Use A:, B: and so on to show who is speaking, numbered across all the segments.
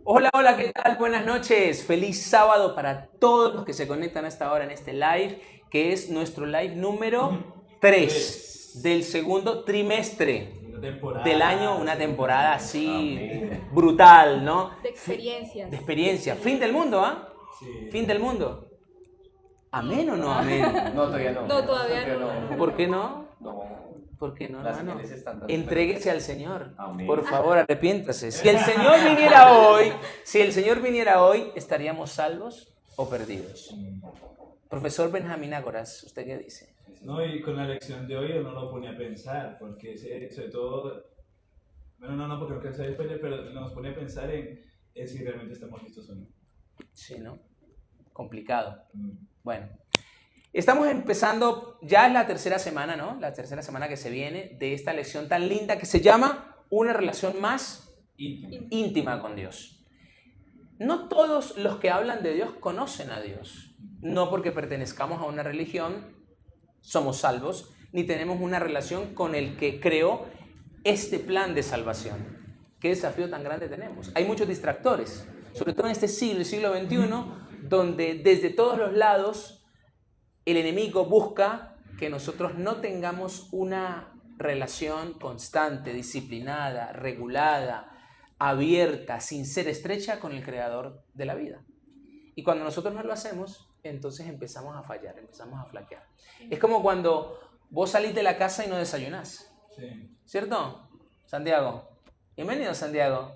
A: Hola, hola, ¿qué tal? Buenas noches. Feliz sábado para todos los que se conectan a esta hora en este live, que es nuestro live número 3 del segundo trimestre del año, una temporada así brutal, ¿no?
B: De experiencias.
A: De experiencia. Fin del mundo, ¿ah?
C: Sí.
A: Fin del mundo. ¿Amén o no amén?
D: No, todavía no.
B: No, todavía no.
A: ¿Por qué no?
D: No.
A: ¿Por qué no,
D: Las
A: hermano?
D: señales están dando.
A: Entréguese al Señor.
D: Amén.
A: Por favor, arrepiéntase. Si el Señor viniera hoy, ¿estaríamos salvos o perdidos? Profesor Benjamín Ágoras, ¿usted qué dice?
C: No, y con la lección de hoy uno lo pone a pensar, porque sobre todo, bueno, no, porque no quiero saber spoiler, pero nos pone a pensar en si realmente estamos listos o no.
A: Sí, ¿no? Complicado. Bueno, estamos empezando, ya es la tercera semana, ¿no? La tercera semana que se viene de esta lección tan linda que se llama Una relación más íntima con Dios. No todos los que hablan de Dios conocen a Dios. No porque pertenezcamos a una religión somos salvos, ni tenemos una relación con el que creó este plan de salvación. ¿Qué desafío tan grande tenemos? Hay muchos distractores, sobre todo en este siglo, el siglo XXI, donde desde todos los lados el enemigo busca que nosotros no tengamos una relación constante, disciplinada, regulada, abierta, sin ser estrecha con el creador de la vida. Y cuando nosotros no lo hacemos, entonces empezamos a fallar, empezamos a flaquear. Es como cuando vos salís de la casa y no desayunás.
C: Sí.
A: ¿Cierto? Santiago. Bienvenido, Santiago.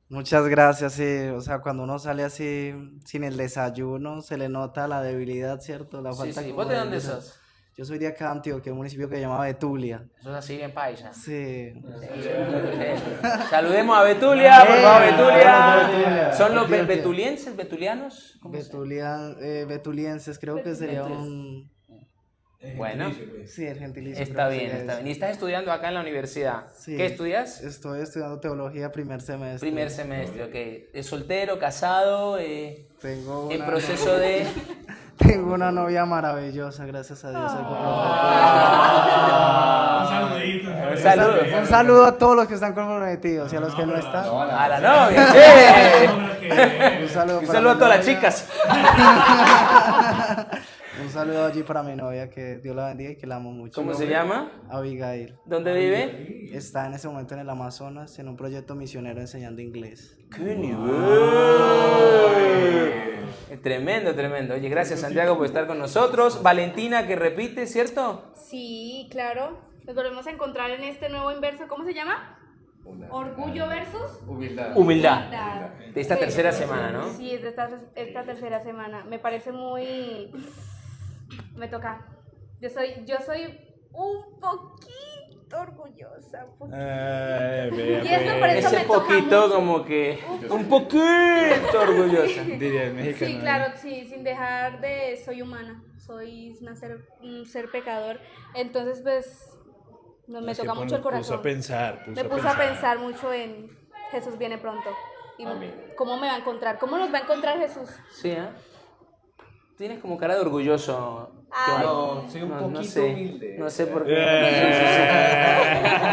E: Muchas gracias, sí. O sea, cuando uno sale así sin el desayuno, se le nota la debilidad, ¿cierto? La
A: Sí,
E: falta
A: sí.
E: como
A: ¿Vos de dónde sos?
E: Yo soy de acá, Antioquia, un municipio que se llama Betulia.
A: Sos así bien paisa.
E: Sí.
A: Saludemos a Betulia, por favor, Betulia.
E: Betulia.
A: ¿Son los
E: Antioquia.
A: betulienses, betulianos? ¿Cómo se llama?
E: Betulienses, creo que sería un...
A: Bueno.
C: Gentilicio, pues.
E: Sí, el gentilicio.
A: Está
E: creo que
A: bien,
E: sería
A: está
E: eso.
A: bien. Y estás estudiando acá en la universidad.
E: Sí.
A: ¿Qué estudias?
E: Estoy estudiando teología primer semestre.
A: Primer semestre, ok. ¿Es soltero, casado?
E: Tengo
A: En
E: una
A: proceso de...
E: Tengo una novia maravillosa, gracias a Dios.
C: Un saludito.
A: Saludos.
E: Un saludo a todos los que están comprometidos y a los que no están.
A: A la novia. ¡Sí!
E: Un saludo,
A: Un
E: para
A: saludo a
E: mi
A: todas las
E: novia.
A: chicas.
E: Un saludo allí para mi novia, que Dios la bendiga y que la amo mucho.
A: ¿Cómo se llama?
E: Abigail.
A: ¿Dónde vive?
E: Está en ese momento en el Amazonas en un proyecto misionero enseñando inglés.
A: ¡Qué nivel! Tremendo, tremendo. Oye, gracias Santiago por estar con nosotros. Valentina, que repite, ¿cierto?
B: Sí, claro. Nos volvemos a encontrar en este nuevo inverso. ¿Cómo se llama? Orgullo versus
D: Humildad.
A: Humildad. De esta
B: Sí.
A: tercera semana, ¿no?
B: Sí, es de esta tercera semana. Me parece muy... Me toca. Yo soy un poquito orgullosa. Y eso por eso
A: Ese
B: me toca
A: poquito
B: mucho.
A: como que... Un poquito orgullosa.
C: Diría el mexicano.
B: Sí, claro, sí, sin dejar de... Soy humana, soy un ser pecador. Entonces, pues, me toca mucho el corazón.
C: Puso a pensar.
B: Me puse a pensar mucho en Jesús viene pronto. Y cómo me va a encontrar, cómo nos va a encontrar Jesús.
A: Sí, ¿eh? Tienes como cara de orgulloso.
B: Ay.
D: No, soy un poquito
A: sé,
D: humilde.
A: No sé por qué.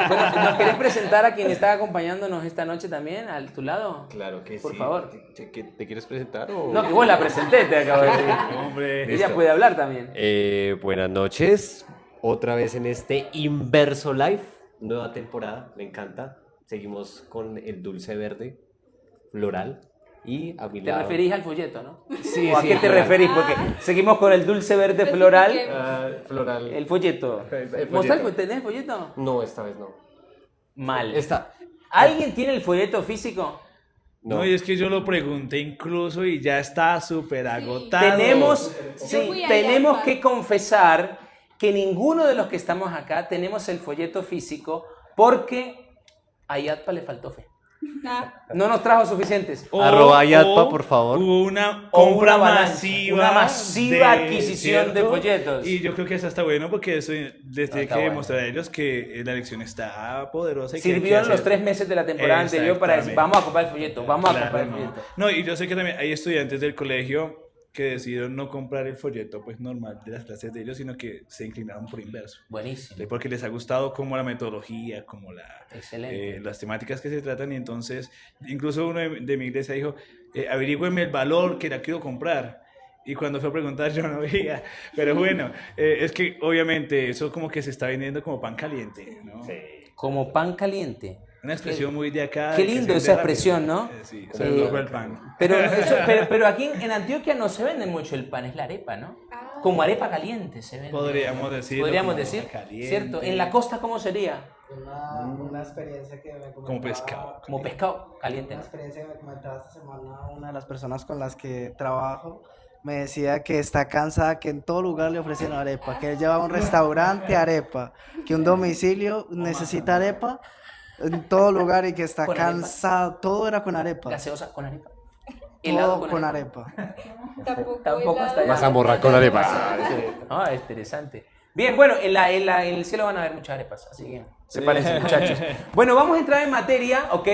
A: Bueno, ¿nos querés presentar a quien está acompañándonos esta noche también, a tu lado?
D: Claro que
A: Por
D: sí.
A: favor.
D: ¿Te quieres presentar o...?
A: No, que vos la presenté, te acabo de decir.
C: Hombre.
A: Ella
D: Listo.
A: puede hablar también.
D: Buenas noches. Otra vez en este Inverso Live. Nueva temporada. Me encanta. Seguimos con el dulce verde floral. Y a mi
A: Te
D: lado...
A: referís al folleto, ¿no?
D: Sí,
A: ¿O a
D: sí,
A: qué te
D: floral.
A: referís? Porque seguimos con el dulce verde floral.
D: Floral.
A: El folleto.
D: El folleto.
A: ¿Mostrás? ¿Tenés el folleto?
D: No, esta vez no.
A: Mal.
D: Esta...
A: ¿Alguien tiene el folleto físico?
C: No, y es que yo lo pregunté incluso y ya está súper agotado.
A: Tenemos,
B: Yo fui allá,
A: tenemos
B: Juan.
A: que confesar que ninguno de los que estamos acá tenemos el folleto físico porque a Yatpa le faltó fe. No nos trajo suficientes.
D: Arroba Yatpa, por favor.
C: Hubo una
A: O
C: compra
A: una balanza,
C: masiva.
A: una masiva adquisición de
C: ¿cierto?
A: folletos.
C: Y yo creo que eso está bueno porque eso les
A: Está
C: tiene que
A: bueno.
C: demostrar a ellos que la elección está poderosa. Y que hay que
A: Sirvieron los
C: hacer.
A: 3 meses de la temporada anterior para decir,
C: Exactamente.
A: vamos a comprar el folleto, vamos a
C: Claro,
A: comprar el
C: no.
A: folleto.
C: No, y yo sé que también hay estudiantes del colegio que decidieron no comprar el folleto pues normal de las clases de ellos, sino que se inclinaron por inverso.
A: Buenísimo.
C: Porque les ha gustado como la metodología, como
A: Excelente.
C: las temáticas que se tratan, y entonces incluso uno de mi iglesia dijo, averigüenme el valor que la quiero comprar. Y cuando fue a preguntar yo no veía, pero bueno, es que obviamente eso como que se está vendiendo como pan caliente, ¿no?
D: Sí.
A: Como pan caliente.
C: Una expresión muy de acá.
A: Qué
C: que se
A: lindo
C: vende
A: esa
C: rápido.
A: expresión, ¿no?
C: Sí, o sea, el logo del pan.
A: Pero aquí en Antioquia no se vende mucho el pan, es la arepa, ¿no? Como arepa caliente se vende.
C: Podríamos decir.
A: Podríamos decir, ¿cierto? En la costa, ¿cómo sería?
E: Una experiencia que me comentaba,
C: Como pescado.
A: Como pescado caliente.
E: Una experiencia que me comentaba esta semana una de las personas con las que trabajo. Me decía que está cansada, que en todo lugar le ofrecen arepa, que él lleva a un restaurante arepa, que un domicilio necesita arepa en todo lugar y que está
A: Con arepa.
E: cansado. Todo era con arepa.
A: Gaseosa con arepa.
E: Todo con arepa.
A: Tampoco hasta allá.
D: Mazamorra con arepa.
A: Ah, es interesante. Bien, bueno, en el cielo van a haber muchas arepas, así que se parecen, muchachos. Bueno, vamos a entrar en materia, ¿ok?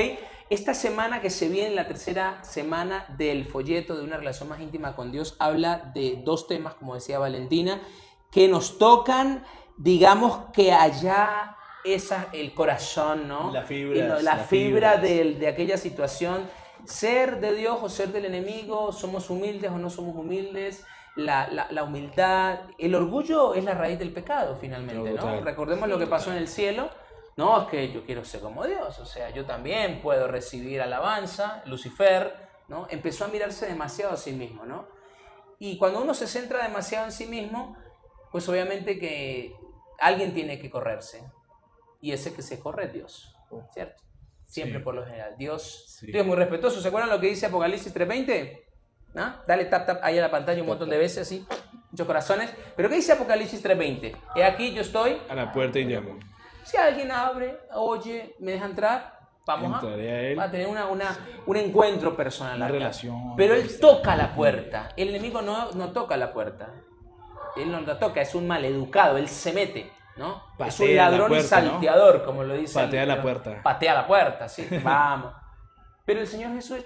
A: Esta semana que se viene, la tercera semana del folleto de una relación más íntima con Dios, habla de dos temas, como decía Valentina, que nos tocan, digamos que allá el corazón, ¿no?
C: La fibra.
A: La fibra de aquella situación. Ser de Dios o ser del enemigo, somos humildes o no somos humildes, la humildad, el orgullo es la raíz del pecado finalmente, ¿no? Recordemos lo que pasó en el cielo. No, es que yo quiero ser como Dios, o sea, yo también puedo recibir alabanza. Lucifer, ¿no? Empezó a mirarse demasiado a sí mismo, ¿no? Y cuando uno se centra demasiado en sí mismo, pues obviamente que alguien tiene que correrse. Y ese que se corre es Dios, ¿cierto? Siempre por lo general. Dios es muy respetuoso. ¿Se acuerdan lo que dice Apocalipsis 3:20? ¿No? Dale tap ahí a la pantalla un montón de veces, así, muchos corazones. ¿Pero qué dice Apocalipsis 3:20? He aquí, yo estoy
C: A la puerta y llamo.
A: Si alguien abre, oye, me deja entrar,
C: Entraré a él.
A: va a tener un encuentro personal.
C: Una
A: acá.
C: relación.
A: Pero él toca la puerta. El enemigo no toca la puerta. Él no la toca, es un maleducado, él se mete, ¿no?
C: Patea
A: es un
C: la
A: ladrón y
C: puerta, ¿no?
A: salteador, como lo dice.
C: Patea la puerta.
A: Patea la puerta, sí, vamos. Pero el Señor Jesús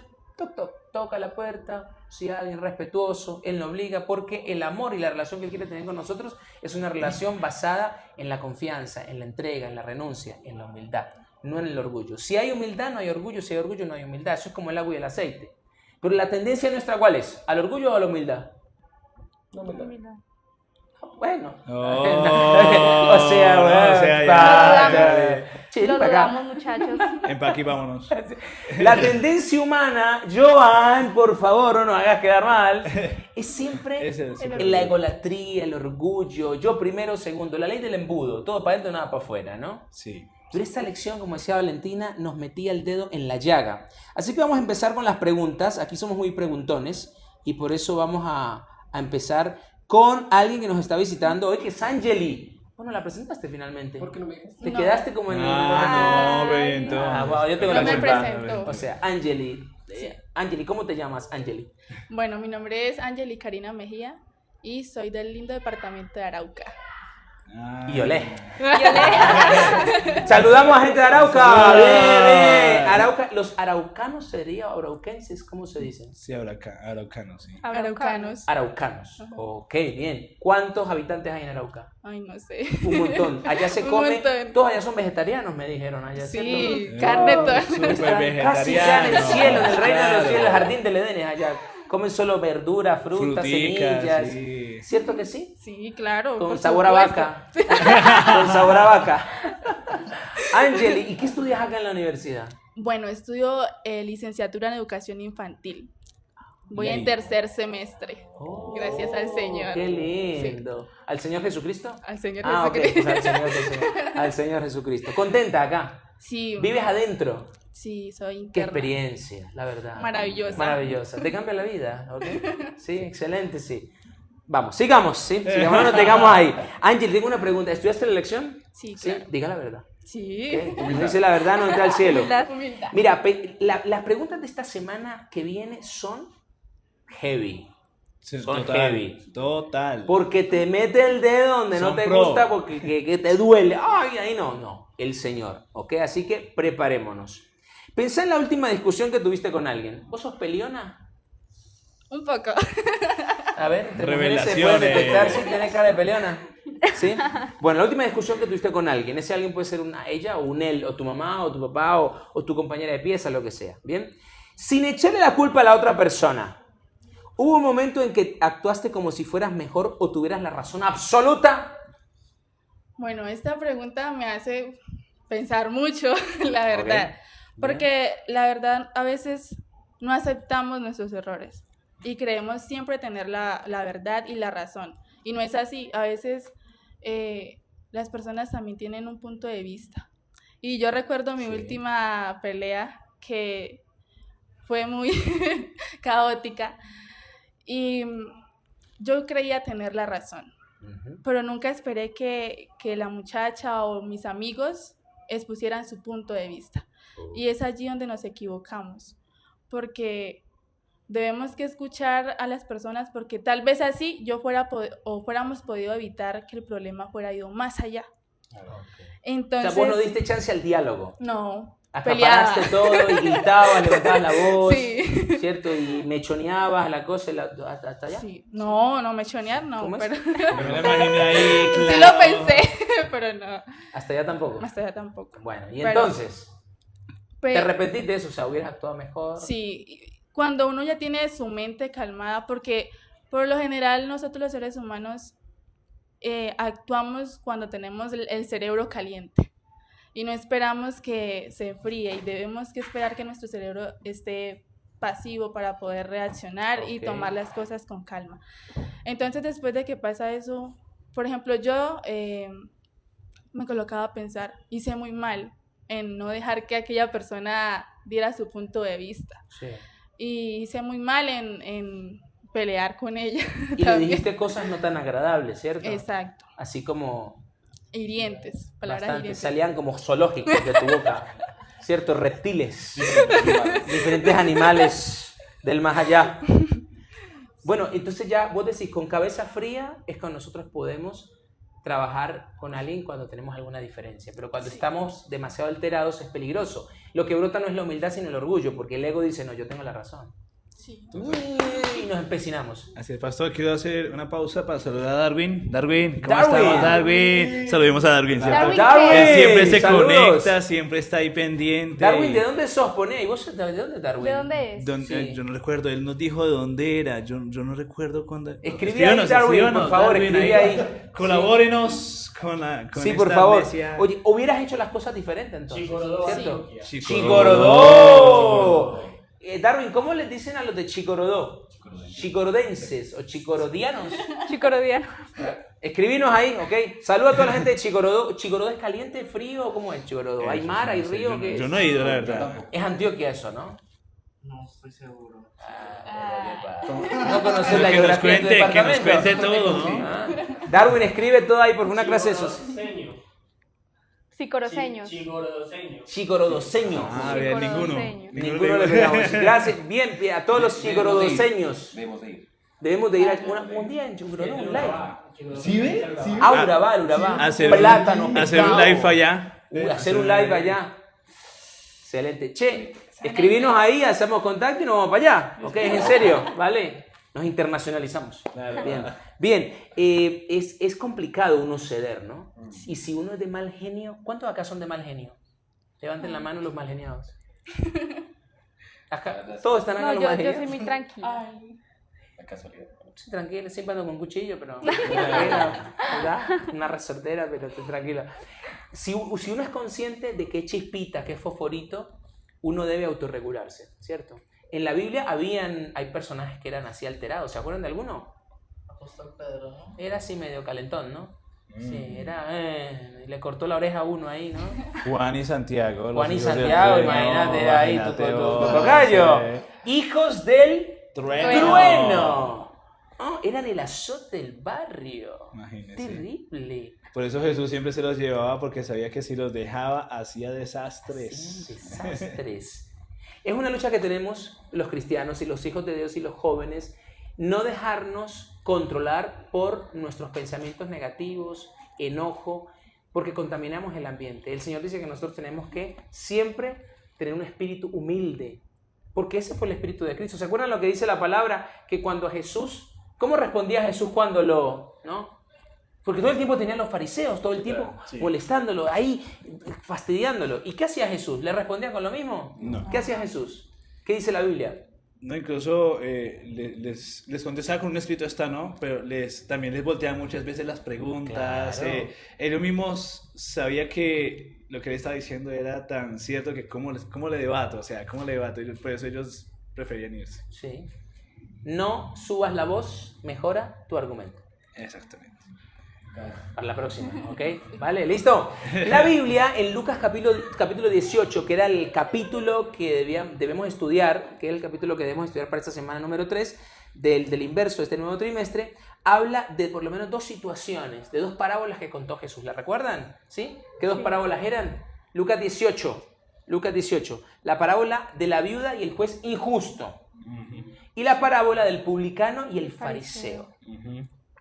A: toca la puerta, si alguien respetuoso, Él no obliga, porque el amor y la relación que Él quiere tener con nosotros es una relación basada en la confianza, en la entrega, en la renuncia, en la humildad, no en el orgullo. Si hay humildad, no hay orgullo, si hay orgullo, no hay humildad. Eso es como el agua y el aceite. Pero la tendencia nuestra, ¿cuál es? ¿Al orgullo o a la humildad? La humildad. Bueno. O sea, bueno,
B: Lo dudamos, muchachos.
C: Empaque y vámonos.
A: La tendencia humana, Joan, por favor, no nos hagas quedar mal, es siempre en la egolatría, el orgullo, yo primero, segundo, la ley del embudo, todo para adentro, nada para afuera, ¿no?
C: Sí.
A: Pero esta lección, como decía Valentina, nos metía el dedo en la llaga. Así que vamos a empezar con las preguntas. Aquí somos muy preguntones y por eso vamos a empezar con alguien que nos está visitando hoy, que es Angeli. Bueno, la presentaste finalmente. ¿Por qué no me dejaste? Te quedaste como en...
C: No, Bento.
A: Bueno, yo tengo
B: No
A: la
B: me
A: culpa.
B: presentó.
A: O sea, Angeli. Angeli, ¿cómo te llamas, Angeli?
F: Bueno, mi nombre es Angeli Karina Mejía y soy del lindo departamento de Arauca.
A: Y olé. Saludamos a gente de Arauca. Bien. Arauca, los araucanos serían, arauquenses, ¿cómo se dicen?
C: Sí, araucano, sí.
F: Araucanos.
A: Araucanos. Ok, bien. ¿Cuántos habitantes hay en Arauca?
F: Ay, no sé.
A: Un montón. Allá se
F: Un
A: come,
F: montón.
A: todos allá son vegetarianos, me dijeron allá, ¿cierto?
F: Sí, carne toda.
C: Súper
A: Casi ya en el
C: vegetariano.
A: cielo, en el reino de los
C: Claro.
A: cielos, el jardín del Edén es allá. Comen solo verdura, frutas,
C: Fruticas,
A: semillas.
C: sí.
A: ¿Cierto que sí?
F: Sí, claro.
A: Con
F: por
A: sabor a
F: supuesto.
A: vaca. Con sabor a vaca. Angeli, ¿y qué estudias acá en la universidad?
F: Bueno, estudio licenciatura en educación infantil. Voy en
C: Yay.
F: tercer semestre. Gracias al Señor.
A: Qué lindo. ¿Al Señor Jesucristo?
F: Al Señor
A: Ok,
F: Jesucristo.
A: pues al Señor Jesucristo. ¿Contenta acá?
F: Sí,
A: ¿Vives adentro?
F: sí, soy
A: Qué
F: interna.
A: experiencia, la verdad.
F: Maravillosa.
A: Maravillosa. Te cambia la vida, ¿ok? Sí, excelente, sí. Vamos, sigamos, ¿sí? Sigamos, no nos tengamos ahí. Ángel, tengo una pregunta. ¿Estudiaste la elección?
F: Sí,
A: Sí,
F: claro.
A: diga la verdad.
F: Sí.
A: ¿Ok? Como dice la verdad, no entra al cielo.
F: Humildad.
A: Mira, las preguntas de esta semana que viene son heavy.
C: Sí,
A: Son
C: total,
A: heavy.
C: Total.
A: Porque te mete el dedo donde no
C: Son
A: te
C: pro.
A: gusta, porque que te duele. Ay, ahí no. El Señor, ¿ok? Así que preparémonos. Pensá en la última discusión que tuviste con alguien. ¿Vos sos peleona?
F: Un poco.
A: A ver, entre mujeres se puede detectar si tiene cara de peleona. ¿Sí? Bueno, la última discusión que tuviste con alguien, ese alguien puede ser ella o un él, o tu mamá, o tu papá, o tu compañera de pieza, lo que sea. ¿Bien? Sin echarle la culpa a la otra persona, ¿hubo un momento en que actuaste como si fueras mejor o tuvieras la razón absoluta?
F: Bueno, esta pregunta me hace pensar mucho, la verdad.
A: Ok.
F: Porque la verdad, a veces no aceptamos nuestros errores y creemos siempre tener la verdad y la razón. Y no es así. A veces las personas también tienen un punto de vista. Y yo recuerdo mi última pelea que fue muy caótica y yo creía tener la razón, pero nunca esperé que la muchacha o mis amigos expusieran su punto de vista. Y es allí donde nos equivocamos, porque debemos que escuchar a las personas, porque tal vez así fuéramos podido evitar que el problema fuera ido más allá. Entonces,
A: O sea, vos no diste chance al diálogo.
F: no,
A: Acaparaste todo y gritabas, levantabas la voz,
F: Sí.
A: ¿cierto? Y mechoneabas la cosa hasta allá.
F: Sí. No, mechonear no,
A: ¿Cómo es?
F: pero
C: Yo me la imaginé ahí,
F: sí
C: claro.
F: lo pensé, pero no,
A: Hasta allá tampoco.
F: hasta allá tampoco.
A: Bueno, y
F: Pero-
A: entonces, ¿te
F: Pero,
A: arrepentís de eso? O sea, hubieras actuado mejor.
F: sí, cuando uno ya tiene su mente calmada, porque por lo general nosotros los seres humanos actuamos cuando tenemos el cerebro caliente y no esperamos que se enfríe y debemos que esperar que nuestro cerebro esté pasivo para poder reaccionar y
A: Ok.
F: tomar las cosas con calma. Entonces, después de que pasa eso, por ejemplo, yo me colocaba a pensar, hice muy mal en no dejar que aquella persona diera su punto de vista.
A: Sí.
F: Y hice muy mal en pelear con ella.
A: Y le
F: también.
A: dijiste cosas no tan agradables, ¿cierto?
F: Exacto.
A: Así como
F: Hirientes, palabras
A: bastante,
F: hirientes.
A: salían como zoológicos de tu boca, ¿cierto? Reptiles, diferentes animales del más allá. Bueno, entonces ya vos decís, con cabeza fría es cuando nosotros podemos trabajar con alguien cuando tenemos alguna diferencia, pero cuando estamos demasiado alterados es peligroso. Lo que brota no es la humildad sino el orgullo, porque el ego dice, no, yo tengo la razón.
F: Sí.
A: Y nos empecinamos.
C: Así es, pastor, quiero hacer una pausa para saludar a Darwin. Darwin, ¿cómo
A: Darwin.
C: estamos, Darwin? Saludemos a Darwin, ¿cierto?
B: Darwin,
C: Él siempre se
A: saludos.
C: conecta, siempre está ahí pendiente.
A: Darwin, ¿de dónde sos? Poné, ¿y vos de dónde, Darwin?
B: ¿De dónde es?
A: Sí.
C: Yo no recuerdo, él nos dijo de dónde era, yo no recuerdo cuándo.
A: Escribí ahí, Darwin, por favor,
C: Darwin,
A: escribí ahí.
C: Colabórenos con
A: Sí,
C: esta
A: por favor.
C: iglesia.
A: Oye, hubieras hecho las cosas diferentes entonces, ¿cierto?
C: Chicorodó.
A: Chicorodó. Darwin, ¿cómo les dicen a los de Chicorodó? Chicorodenses o chicorodianos.
B: Chicorodiano.
A: Escribinos ahí, ¿ok? Saluda a toda la gente de Chicorodó. ¿Chicorodó es caliente, frío? ¿Cómo es Chicorodó? ¿Hay mar, hay río? ¿Qué es?
C: Yo no he ido, la verdad.
A: Es Antioquia eso, ¿no?
E: No estoy seguro.
A: No conoces la
C: Que nos
A: geografía de tu
C: cuente, que nos
A: departamento.
C: cuente todo, ¿no?
A: Ah. Darwin, escribe todo ahí por una clase de esos.
B: Psicoroseños.
A: Chicorodoseños.
C: Ah, bien, ninguno.
B: Chicorodoseño.
A: Ninguno le pegamos. Gracias. Bien, a todos los chicorodoseños. Debemos de ir un día en Chicorodó, un live.
G: ¿Sí ve? ¿Sí ve?
A: Urabá.
C: Hacer
A: Plátano,
C: un
A: pescado.
C: live allá.
A: Hacer un live allá. Excelente. Che, escribinos ahí, hacemos contacto y nos vamos para allá. ¿Ok? Es en serio, ¿vale? Nos internacionalizamos. Bien. Bien. Es complicado uno ceder, ¿no? Y si uno es de mal genio, ¿cuántos acá son de mal genio? Levanten la mano los mal geniados. Acá, todos están acá
B: No,
A: los
B: yo
A: mal
B: soy
A: geniados.
B: muy tranquila.
F: Ay,
A: Sí, tranquila, siempre ando con cuchillo, pero tranquila, ¿verdad? Una resortera, pero estoy tranquila. Si uno es consciente de que es chispita, que es fosforito, uno debe autorregularse, ¿cierto? En la Biblia hay personajes que eran así alterados, ¿se acuerdan de alguno?
E: Apóstol Pedro, ¿no?
A: Era así medio calentón, ¿no? Sí, era, le cortó la oreja a uno ahí, ¿no?
C: Juan y Santiago.
A: Juan y
C: los hijos del
A: Santiago,
C: trueno,
A: imagínate ahí, tu
C: imagínate vos,
A: tocayo.
C: sí.
A: Hijos del
C: Trueno.
A: trueno. Oh, eran el azote del barrio.
C: Imagínese.
A: Terrible.
C: Por eso Jesús siempre se los llevaba porque sabía que si los dejaba hacía desastres.
A: Sí, desastres. Es una lucha que tenemos los cristianos y los hijos de Dios y los jóvenes, no dejarnos controlar por nuestros pensamientos negativos, enojo, porque contaminamos el ambiente. El Señor dice que nosotros tenemos que siempre tener un espíritu humilde, porque ese fue el espíritu de Cristo. ¿Se acuerdan lo que dice la palabra? Que cuando Jesús ¿Cómo respondía Jesús cuando no? Porque todo el tiempo tenían los fariseos, todo el tiempo molestándolo, ahí fastidiándolo. ¿Y qué hacía Jesús? ¿Le respondía con lo mismo?
C: No.
A: ¿Qué hacía Jesús? ¿Qué dice la Biblia?
C: No, incluso les contestaba con un escrito ¿no? Pero también les volteaban muchas veces las preguntas.
A: Claro.
C: Ellos mismos sabía que lo que él estaba diciendo era tan cierto que cómo le debato, o sea, cómo le debato. Por eso ellos preferían irse.
A: Sí. No subas la voz, mejora tu argumento.
C: Exactamente.
A: Para la próxima, ¿ok? ¿Vale? ¿Listo? La Biblia, en Lucas capítulo 18, que era el capítulo que debemos estudiar, que es el capítulo que debemos estudiar para esta semana número 3, del inverso de este nuevo trimestre, habla de por lo menos 2 situaciones, de 2 parábolas que contó Jesús. ¿La recuerdan? ¿Sí? ¿Qué 2 parábolas eran? Lucas 18, la parábola de la viuda y el juez injusto. Y la parábola del publicano y el fariseo.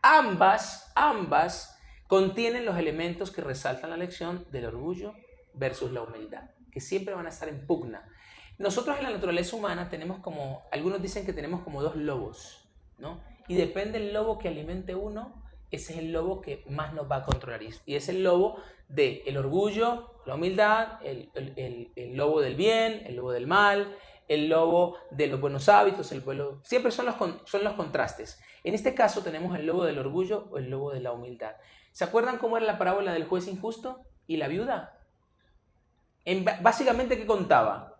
A: Ambas contienen los elementos que resaltan la lección del orgullo versus la humildad, que siempre van a estar en pugna. Nosotros en la naturaleza humana tenemos algunos dicen que tenemos como 2 lobos, ¿no? Y depende del lobo que alimente uno, ese es el lobo que más nos va a controlar. Y es el lobo del orgullo, la humildad, el lobo del bien, el lobo del mal, el lobo de los buenos hábitos, siempre son los contrastes. En este caso tenemos el lobo del orgullo o el lobo de la humildad. ¿Se acuerdan cómo era la parábola del juez injusto y la viuda? Básicamente, ¿qué contaba?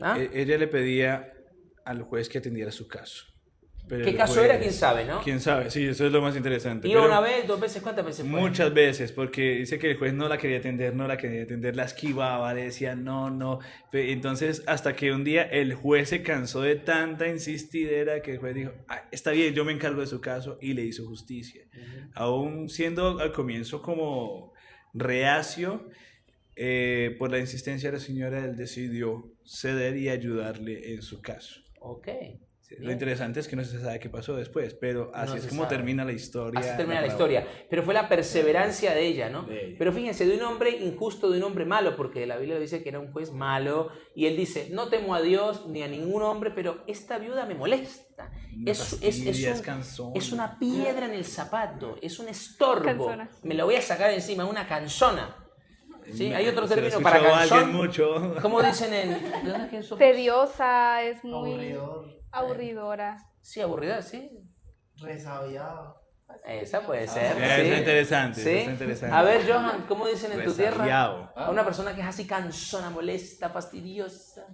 A: ¿Ah?
C: Ella le pedía al juez que atendiera su caso. Pero
A: ¿Qué caso era? ¿Quién sabe, no?
C: ¿Quién sabe? Sí, eso es lo más interesante.
A: ¿Iba
C: Pero
A: una vez, 2 veces? ¿Cuántas veces fue?
C: muchas veces, porque dice que el juez no la quería atender, la esquivaba, le decía no. Entonces, hasta que un día el juez se cansó de tanta insistidera que el juez dijo, está bien, yo me encargo de su caso, y le hizo justicia. Aún siendo al comienzo como reacio, por la insistencia de la señora, él decidió ceder y ayudarle en su caso.
A: Ok.
C: Lo interesante es que no se sabe qué pasó después, pero así
A: No
C: es
A: se
C: como
A: sabe.
C: termina la historia.
A: Así termina la historia. Pero fue la perseverancia de ella, ¿no?
C: De ella.
A: Pero fíjense, de un hombre injusto, de un hombre malo, porque la Biblia dice que era un juez malo, y él dice, no temo a Dios ni a ningún hombre, pero esta viuda me molesta. Es una piedra en el zapato, es un estorbo.
B: Canzona.
A: Me la voy a sacar encima, una canzona. ¿Sí? Hay otro
C: Se lo
A: término
C: escuchó
A: para
C: a alguien
A: canzón.
C: mucho.
A: ¿Cómo dicen en...? ¿De dónde es que eso?
B: Tediosa, es muy
E: Aburridor,
B: aburridora.
A: Sí, aburrida, sí.
E: resabiado.
A: Esa puede ser.
C: Está
A: sí.
C: interesante,
A: Sí.
C: está interesante.
A: A ver, Johan, ¿cómo dicen en tu tierra?
C: Resabiado.
A: A una persona que es así cansona, molesta, fastidiosa.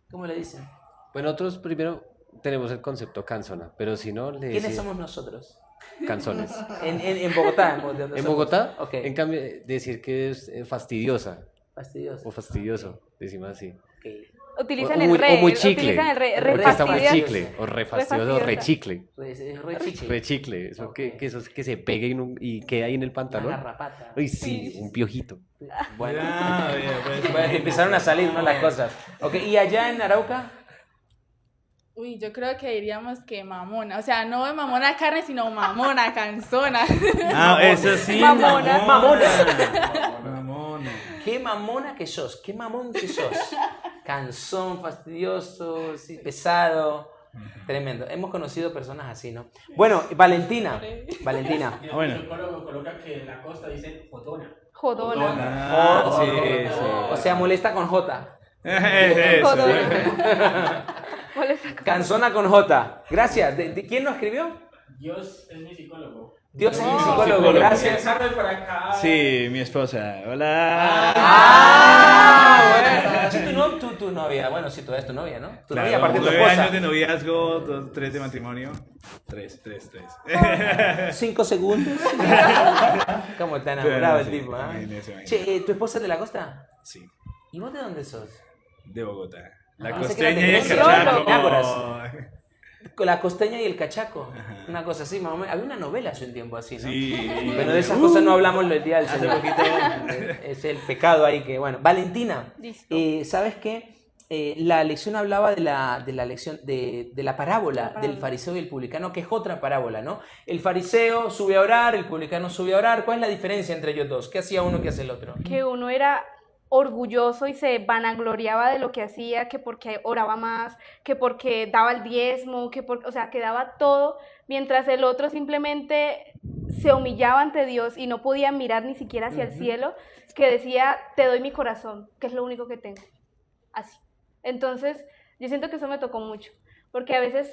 A: ¿Cómo le dicen?
D: Bueno, nosotros primero tenemos el concepto canzona, pero si no, le
A: ¿Quiénes
D: decimos
A: somos nosotros?
D: canzones.
A: En Bogotá. ¿De dónde
D: En
A: somos?
D: Bogotá,
A: Ok.
D: en cambio, decir que es fastidiosa
A: Fastidiosa.
D: o fastidioso, decimos así.
A: Ok.
B: Utilizan
D: O
B: el
D: muy-
B: re.
D: o muy chicle.
B: Utilizan el re.
A: Re
D: Está muy
A: fastidioso.
D: chicle, o re fastidioso, o re
B: fastidiosa.
D: chicle.
A: Es re chicle.
D: Re chicle, eso
A: Ok.
D: que eso es que se pegue y queda ahí en el
A: Una
D: pantalón.
A: garrapata.
D: Uy, sí, un piojito.
A: Bueno.
C: Ah, bien, pues.
A: Bueno, empezaron a salir, ¿no? Las cosas. Ok, ¿y allá en Arauca?
F: Uy, yo creo que diríamos que mamona. O sea, no de mamona carne, sino mamona, canzona.
C: Ah, eso sí.
B: Mamona.
C: Mamona.
A: Qué mamona que sos, qué mamón que sos. Cansón, fastidioso, sí, pesado. Tremendo. Hemos conocido personas así, ¿no? Bueno, Valentina. Valentina.
C: Ah, bueno.
G: El psicólogo coloca que en la costa dicen jodona.
B: Jodona.
C: Ah, sí, sí.
A: O sea, molesta con J.
C: Eso.
B: Jodona. Molesta.
A: Cansona con J. Gracias. ¿De quién lo escribió?
G: Dios es mi psicólogo.
A: Dios es mi
C: Oh,
A: psicólogo.
C: psicólogo.
A: Gracias.
G: Pensando por acá.
C: Sí, mi esposa. Hola.
A: Ah, bueno. Tu novia. Bueno, sí, tú eres tu novia, ¿no? Tu novia,
C: Claro,
A: aparte de tu
C: 9 años
A: esposa.
C: de noviazgo, 3 de matrimonio. 3.
A: 5 segundos. ¿Cómo está enamorado el tipo, ¿ah? Che, ¿tu esposa es de la costa?
C: Sí,
A: ¿Y vos de dónde sos?
C: de Bogotá. La
A: pensé que era de
C: costeña y el
A: Grecia.
C: cachaco.
A: Con la costeña y el cachaco. Una cosa así, más o menos. Había una novela hace un tiempo así, ¿no?
C: Sí.
A: Pero de esas cosas no hablamos el día del
C: Hace
A: Señor.
C: poquito.
A: Es el pecado ahí que, bueno. Valentina,
B: Listo.
A: ¿sabes qué? La lección hablaba de la lección de la parábola del fariseo y el publicano, que es otra parábola, ¿no? El fariseo sube a orar, el publicano sube a orar. ¿Cuál es la diferencia entre ellos dos? ¿Qué hacía uno, qué hace el otro?
B: Que uno era orgulloso y se vanagloriaba de lo que hacía, que porque oraba más, que porque daba el diezmo, o sea, que daba todo, mientras el otro simplemente se humillaba ante Dios y no podía mirar ni siquiera hacia el cielo, que decía, te doy mi corazón, que es lo único que tengo, así. Entonces, yo siento que eso me tocó mucho, porque a veces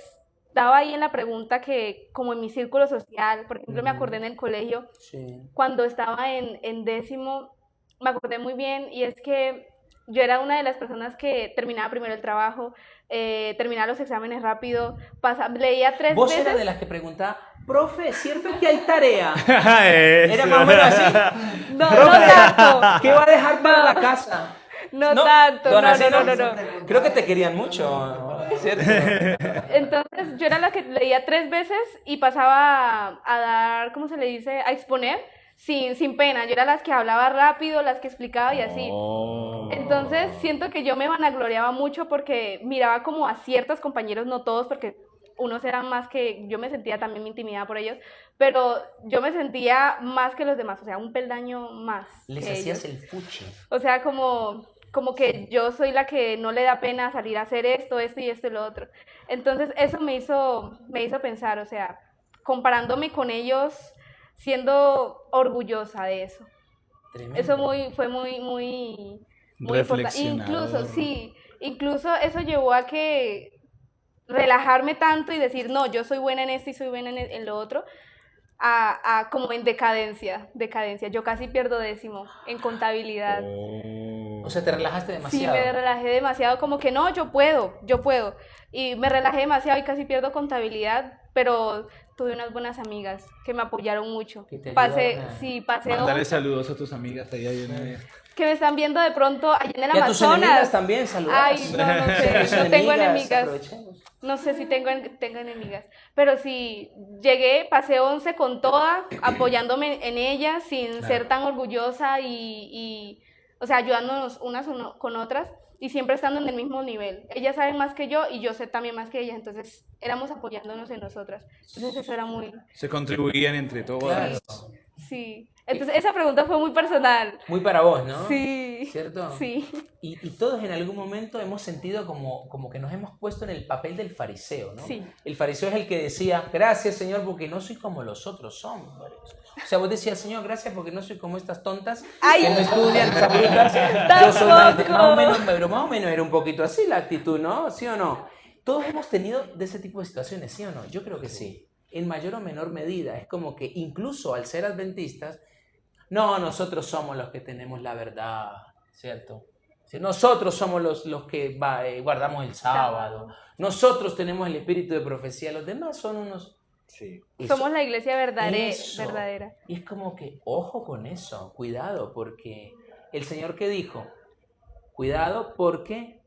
B: estaba ahí en la pregunta que, como en mi círculo social, por ejemplo, me acordé en el colegio, cuando estaba en décimo, me acordé muy bien, y es que yo era una de las personas que terminaba primero el trabajo, terminaba los exámenes rápido, leía 3
A: Vos
B: veces.
A: eras de las que preguntaba, profe, ¿es cierto que hay tarea?
C: Eso.
A: Era más o menos así.
B: No tanto,
A: ¿Qué va a dejar para la casa?
B: no tanto,
A: Dona,
B: no.
A: Creo que te querían mucho, ¿cierto?
B: Entonces yo era la que leía 3 veces y pasaba a dar, ¿cómo se le dice? A exponer sin pena. Yo era las que hablaba rápido, las que explicaba y así. Entonces siento que yo me vanagloriaba mucho porque miraba como a ciertos compañeros, no todos, porque unos eran más que, yo me sentía también intimidada por ellos, pero yo me sentía más que los demás, o sea, un peldaño más
A: Les
B: que
A: hacías
B: ellos.
A: el fuchi.
B: O sea, como que yo soy la que no le da pena salir a hacer esto y lo otro. Entonces eso me hizo pensar, o sea, comparándome con ellos, siendo orgullosa de eso.
A: Tremendo.
B: Eso fue muy importante.
C: Reflexionador.
B: Incluso eso llevó a que relajarme tanto y decir, no, yo soy buena en esto y soy buena en lo otro, a como en decadencia. Yo casi pierdo décimo en contabilidad.
A: O sea, te relajaste
B: Sí,
A: demasiado.
B: me relajé demasiado, como que no, yo puedo. Y me relajé demasiado y casi pierdo contabilidad, pero tuve unas buenas amigas que me apoyaron mucho.
A: Que te
B: Pasé
A: ayudaron
C: Mándale
B: 11,
C: saludos a tus amigas ahí una vez.
B: que me están viendo de pronto allá en el
A: Y a tus
B: Amazonas.
A: enemigas también, saludas.
B: Ay, no sé,
A: Tus
B: no tengo enemigas.
A: aprovechemos.
B: No sé si tengo enemigas, pero sí, llegué, pasé 11 con toda, apoyándome en ellas, sin ser tan orgullosa o sea, ayudándonos unas con otras y siempre estando en el mismo nivel. Ellas saben más que yo y yo sé también más que ellas, entonces éramos apoyándonos en nosotras. Entonces eso era muy...
C: Se contribuían entre todas.
A: Claro.
B: Sí. Entonces esa pregunta fue muy personal.
A: Muy para vos, ¿no?
B: Sí.
A: ¿Cierto?
B: Sí.
A: Y todos en algún momento hemos sentido como que nos hemos puesto en el papel del fariseo, ¿no?
B: Sí.
A: El fariseo es el que decía, gracias Señor porque no soy como los otros hombres. O sea, vos decías, Señor, gracias porque no soy como estas tontas
B: Ay.
A: que no estudian, estas brutas. Yo soy más o menos, pero más o menos era un poquito así la actitud, ¿no? ¿Sí o no? Todos hemos tenido de ese tipo de situaciones, ¿sí o no? Yo creo que sí. En mayor o menor medida. Es como que incluso al ser adventistas, no, nosotros somos los que tenemos la verdad, ¿cierto? Nosotros somos los que guardamos el sábado. Nosotros tenemos el espíritu de profecía. Los demás son unos...
D: Sí.
B: Somos la iglesia
A: Eso.
B: verdadera.
A: Y es como que, ojo con eso, cuidado, porque el Señor que dijo, cuidado porque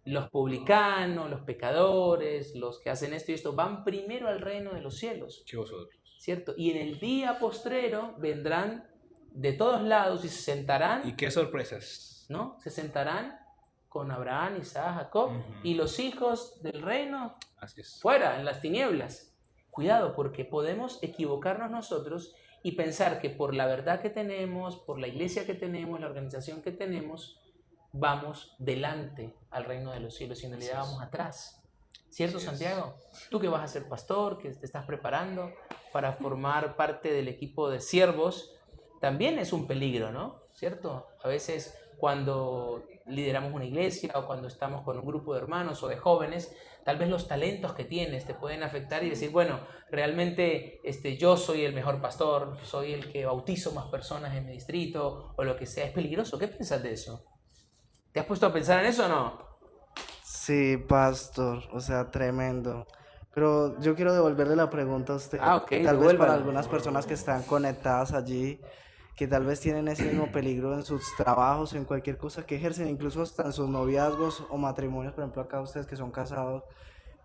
A: los publicanos, los pecadores, los que hacen esto y esto, van primero al reino de los cielos,
C: Que vosotros.
A: ¿cierto? Y en el día postrero vendrán de todos lados y se sentarán,
C: ¿Y qué sorpresas?
A: ¿no? Se sentarán con Abraham, Isaac, Jacob, y los hijos del reino
C: Así es.
A: fuera, en las tinieblas. Cuidado, porque podemos equivocarnos nosotros y pensar que por la verdad que tenemos, por la iglesia que tenemos, la organización que tenemos, vamos delante al reino de los cielos y en realidad vamos atrás. ¿Cierto, Santiago? Tú que vas a ser pastor, que te estás preparando para formar parte del equipo de siervos, también es un peligro, ¿no? ¿Cierto? A veces cuando lideramos una iglesia o cuando estamos con un grupo de hermanos o de jóvenes, tal vez los talentos que tienes te pueden afectar y decir, bueno, realmente yo soy el mejor pastor, soy el que bautizo más personas en mi distrito o lo que sea. Es peligroso. ¿Qué piensas de eso? ¿Te has puesto a pensar en eso o no?
E: Sí, pastor, o sea, tremendo. Pero yo quiero devolverle la pregunta a usted.
A: Ah, ok,
E: Tal vez para
A: devuélvala.
E: algunas personas que están conectadas allí, que tal vez tienen ese mismo peligro en sus trabajos o en cualquier cosa que ejercen, incluso hasta en sus noviazgos o matrimonios, por ejemplo, acá ustedes que son casados,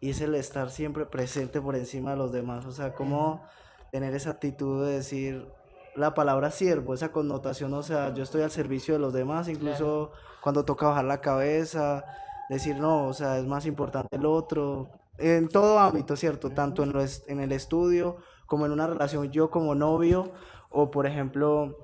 E: y es el estar siempre presente por encima de los demás. O sea, cómo tener esa actitud de decir la palabra siervo, esa connotación, o sea, yo estoy al servicio de los demás, incluso cuando toca bajar la cabeza, decir no, o sea, es más importante el otro, en todo ámbito, ¿cierto? Tanto en el estudio como en una relación yo como novio, o por ejemplo,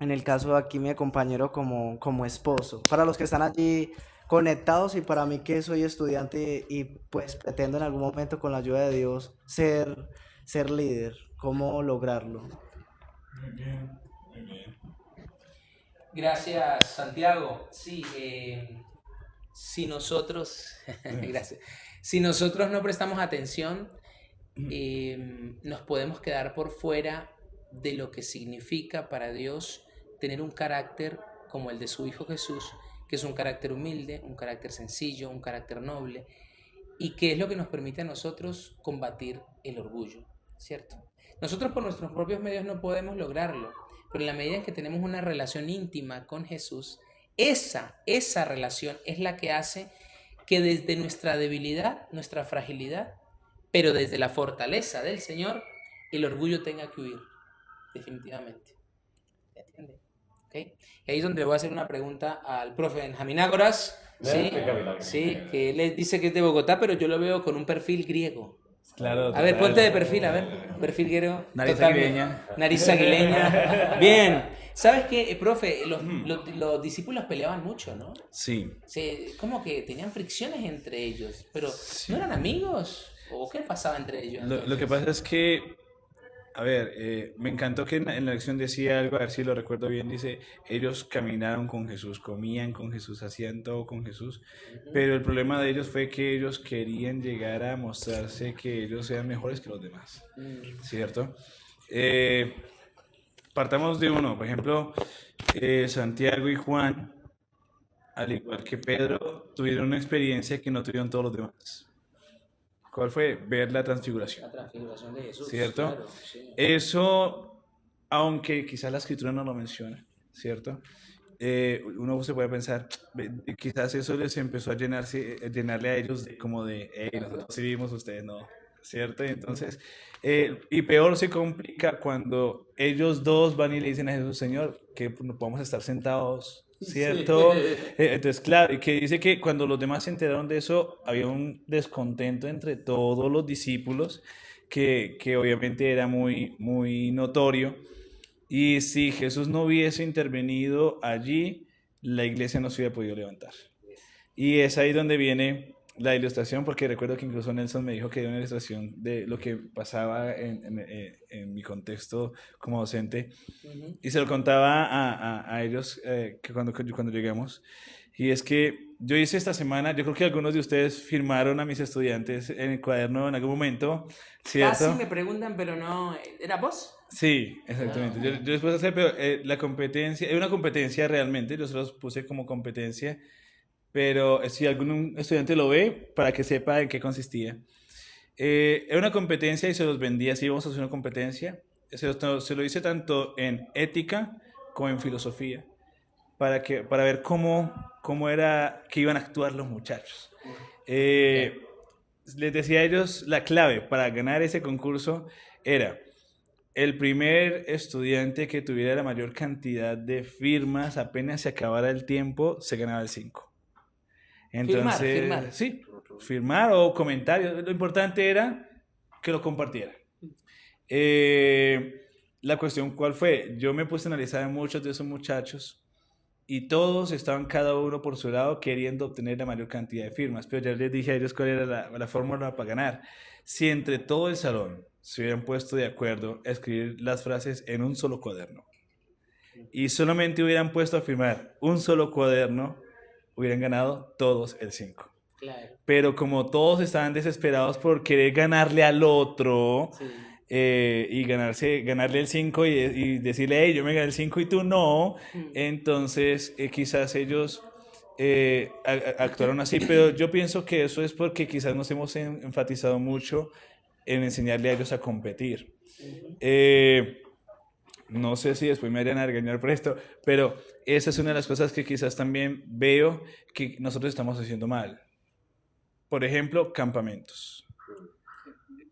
E: en el caso de aquí mi compañero como esposo. Para los que están allí conectados y para mí que soy estudiante y pues pretendo en algún momento con la ayuda de Dios ser líder, ¿cómo lograrlo?
C: Muy bien, muy bien.
A: Gracias, Santiago. Sí, si nosotros, gracias, si nosotros no prestamos atención, nos podemos quedar por fuera de lo que significa para Dios tener un carácter como el de su Hijo Jesús, que es un carácter humilde, un carácter sencillo, un carácter noble, y que es lo que nos permite a nosotros combatir el orgullo, ¿cierto? Nosotros por nuestros propios medios no podemos lograrlo, pero en la medida en que tenemos una relación íntima con Jesús, esa relación es la que hace que desde nuestra debilidad, nuestra fragilidad, pero desde la fortaleza del Señor, el orgullo tenga que huir, definitivamente. ¿Entiendes? ¿Okay? Y ahí es donde voy a hacer una pregunta al profe Benjamín Ágoras, ¿sí? Sí, que él dice que es de Bogotá, pero yo lo veo con un perfil griego.
C: Claro,
A: A ver,
C: total.
A: ponte de perfil, a ver, perfil griego.
C: Nariz
A: totalmente.
C: aguileña.
A: Nariz aguileña. Bien. ¿Sabes qué, profe? Los discípulos peleaban mucho, ¿no?
C: Sí.
A: Como que tenían fricciones entre ellos, pero
C: Sí.
A: ¿no eran amigos? ¿O qué pasaba entre ellos?
C: Lo que pasa es que, a ver, me encantó que en la lección decía algo, a ver si lo recuerdo bien, dice, ellos caminaron con Jesús, comían con Jesús, hacían todo con Jesús, pero el problema de ellos fue que ellos querían llegar a mostrarse que ellos eran mejores que los demás, ¿cierto? Partamos de uno, por ejemplo, Santiago y Juan, al igual que Pedro, tuvieron una experiencia que no tuvieron todos los demás. ¿Cuál fue? Ver la transfiguración.
A: La transfiguración de Jesús.
C: ¿Cierto?
A: Claro, sí.
C: Eso, aunque quizás la escritura no lo menciona, ¿cierto? Uno se puede pensar, quizás eso les empezó a llenarle a ellos como de, hey, nosotros sí vimos, ustedes no, ¿cierto? Entonces, y peor se complica cuando ellos dos van y le dicen a Jesús, Señor, que no podemos estar sentados, ¿cierto?
A: Sí.
C: Entonces, claro, y que dice que cuando los demás se enteraron de eso, había un descontento entre todos los discípulos, que obviamente era muy, muy notorio. Y si Jesús no hubiese intervenido allí, la iglesia no se hubiera podido levantar. Y es ahí donde viene la ilustración, porque recuerdo que incluso Nelson me dijo que era una ilustración de lo que pasaba en mi contexto como docente. Y se lo contaba a ellos que cuando llegamos. Y es que yo hice esta semana, yo creo que algunos de ustedes firmaron a mis estudiantes en el cuaderno en algún momento, ¿cierto?
A: Casi me preguntan, pero no. ¿Era vos?
C: Sí, exactamente. Yo después hacer, pero la competencia, es una competencia realmente, yo se los puse como competencia, pero si algún estudiante lo ve, para que sepa en qué consistía. Era una competencia y se los vendía, así vamos a hacer una competencia. Se lo hice tanto en ética como en filosofía, para ver cómo era que iban a actuar los muchachos. Les decía a ellos, la clave para ganar ese concurso era el primer estudiante que tuviera la mayor cantidad de firmas, apenas se acabara el tiempo, se ganaba el 5. Entonces,
A: Firmar.
C: sí, firmar o comentarios. Lo importante era que lo compartiera. La cuestión, ¿cuál fue? Yo me puse a analizar a muchos de esos muchachos y todos estaban cada uno por su lado queriendo obtener la mayor cantidad de firmas, pero ya les dije a ellos cuál era la fórmula para ganar. Si entre todo el salón se hubieran puesto de acuerdo a escribir las frases en un solo cuaderno y solamente hubieran puesto a firmar un solo cuaderno, hubieran ganado todos el 5.
A: Claro.
C: Pero como todos estaban desesperados por querer ganarle al otro,
A: Sí.
C: y ganarle el 5 y decirle, hey, yo me gané el 5 y tú no, entonces quizás ellos actuaron así, pero yo pienso que eso es porque quizás nos hemos enfatizado mucho en enseñarle a ellos a competir. No sé si después me vayan a regañar por esto, pero esa es una de las cosas que quizás también veo que nosotros estamos haciendo mal. Por ejemplo, campamentos.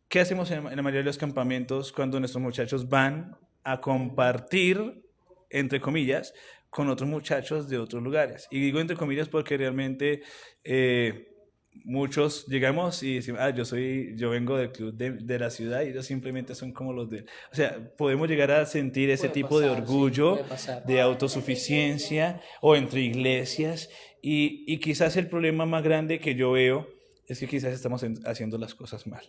C: ¿Qué hacemos en la mayoría de los campamentos cuando nuestros muchachos van a compartir, entre comillas, con otros muchachos de otros lugares? Y digo entre comillas porque realmente muchos llegamos y decimos, yo vengo del club de la ciudad y ellos simplemente son como los de... O sea, podemos llegar a sentir ese
A: Puede
C: tipo de
A: pasar, sí,
C: orgullo,
A: puede pasar.
C: de autosuficiencia o entre iglesias y quizás el problema más grande que yo veo es que quizás estamos haciendo las cosas mal.